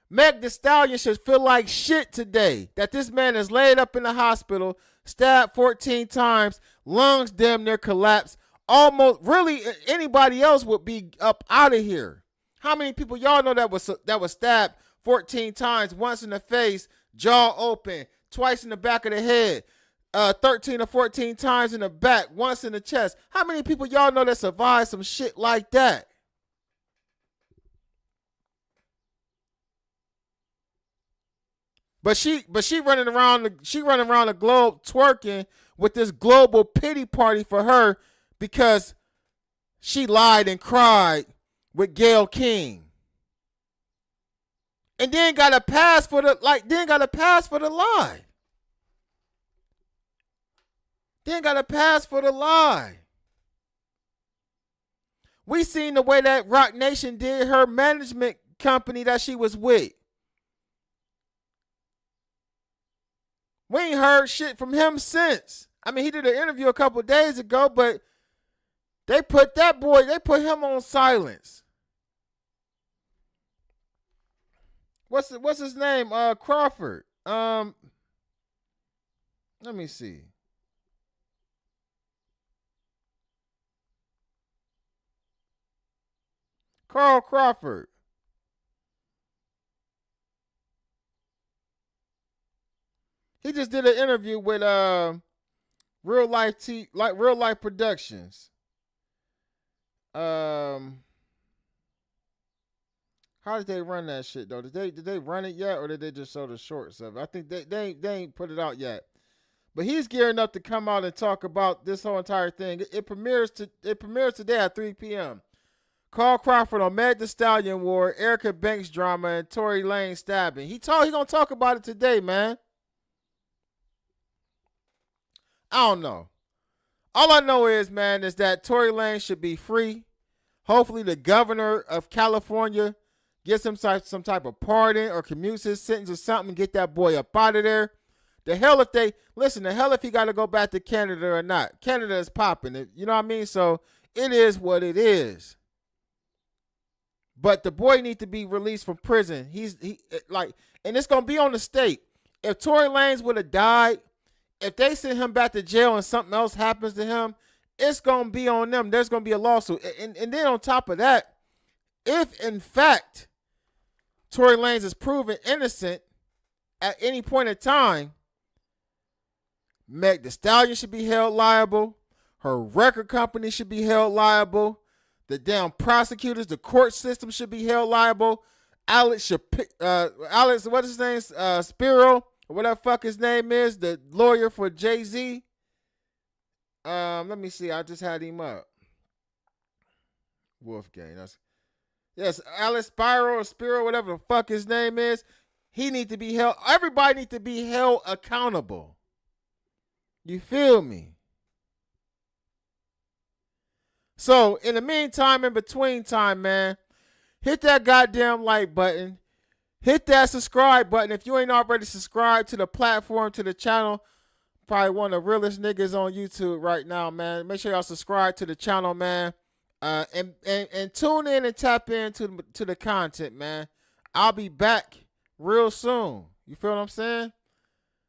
Megan Thee Stallion should feel like shit today that this man is laid up in the hospital, stabbed 14 times, lungs damn near collapsed. Almost, really, anybody else would be up out of here. How many people y'all know that was stabbed 14 times, once in the face, jaw open, twice in the back of the head, 13 or 14 times in the back, once in the chest? How many people y'all know that survived some shit like that? But she running around the globe twerking with this global pity party for her because she lied and cried with Gayle King. And then got a pass for the lie. Then got a pass for the lie. We seen the way that Rock Nation did her management company that she was with. We ain't heard shit from him since. I mean, he did an interview a couple days ago, but they put him on silence. What's his name? Crawford. Let me see. Carl Crawford. He just did an interview with Real Life Productions. How did they run that shit though? Did they run it yet, or did they just show the shorts of it? I think they ain't put it out yet. But he's gearing up to come out and talk about this whole entire thing. It premieres today at 3 p.m. Carl Crawford on Megan Thee Stallion war, Erica Banks drama, and Tory Lanez stabbing. He gonna talk about it today, man. I don't know. All I know is, man, is that Tory Lanez should be free. Hopefully the governor of California gets him some type of pardon or commutes his sentence or something, get that boy up out of there. The hell if he got to go back to Canada or not. Canada is popping. You know what I mean? So it is what it is. But the boy needs to be released from prison. And it's going to be on the state. If Tory Lanez would have died, if they send him back to jail and something else happens to him, it's going to be on them. There's going to be a lawsuit. And then on top of that, if in fact Tory Lanez is proven innocent at any point in time, Meg Thee Stallion should be held liable. Her record company should be held liable. The damn prosecutors, the court system should be held liable. Alex, what is his name? Spiro, or whatever the fuck his name is, the lawyer for Jay-Z. Let me see. I just had him up. Wolfgang. Yes, Alex Spiro, whatever the fuck his name is. He needs to be held. Everybody needs to be held accountable. You feel me? So, in the meantime, in between time, man, hit that goddamn like button. Hit that subscribe button. If you ain't already subscribed to the platform, to the channel, probably one of the realest niggas on YouTube right now, man. Make sure y'all subscribe to the channel, man. And tune in and tap into the content, man. I'll be back real soon. You feel what I'm saying?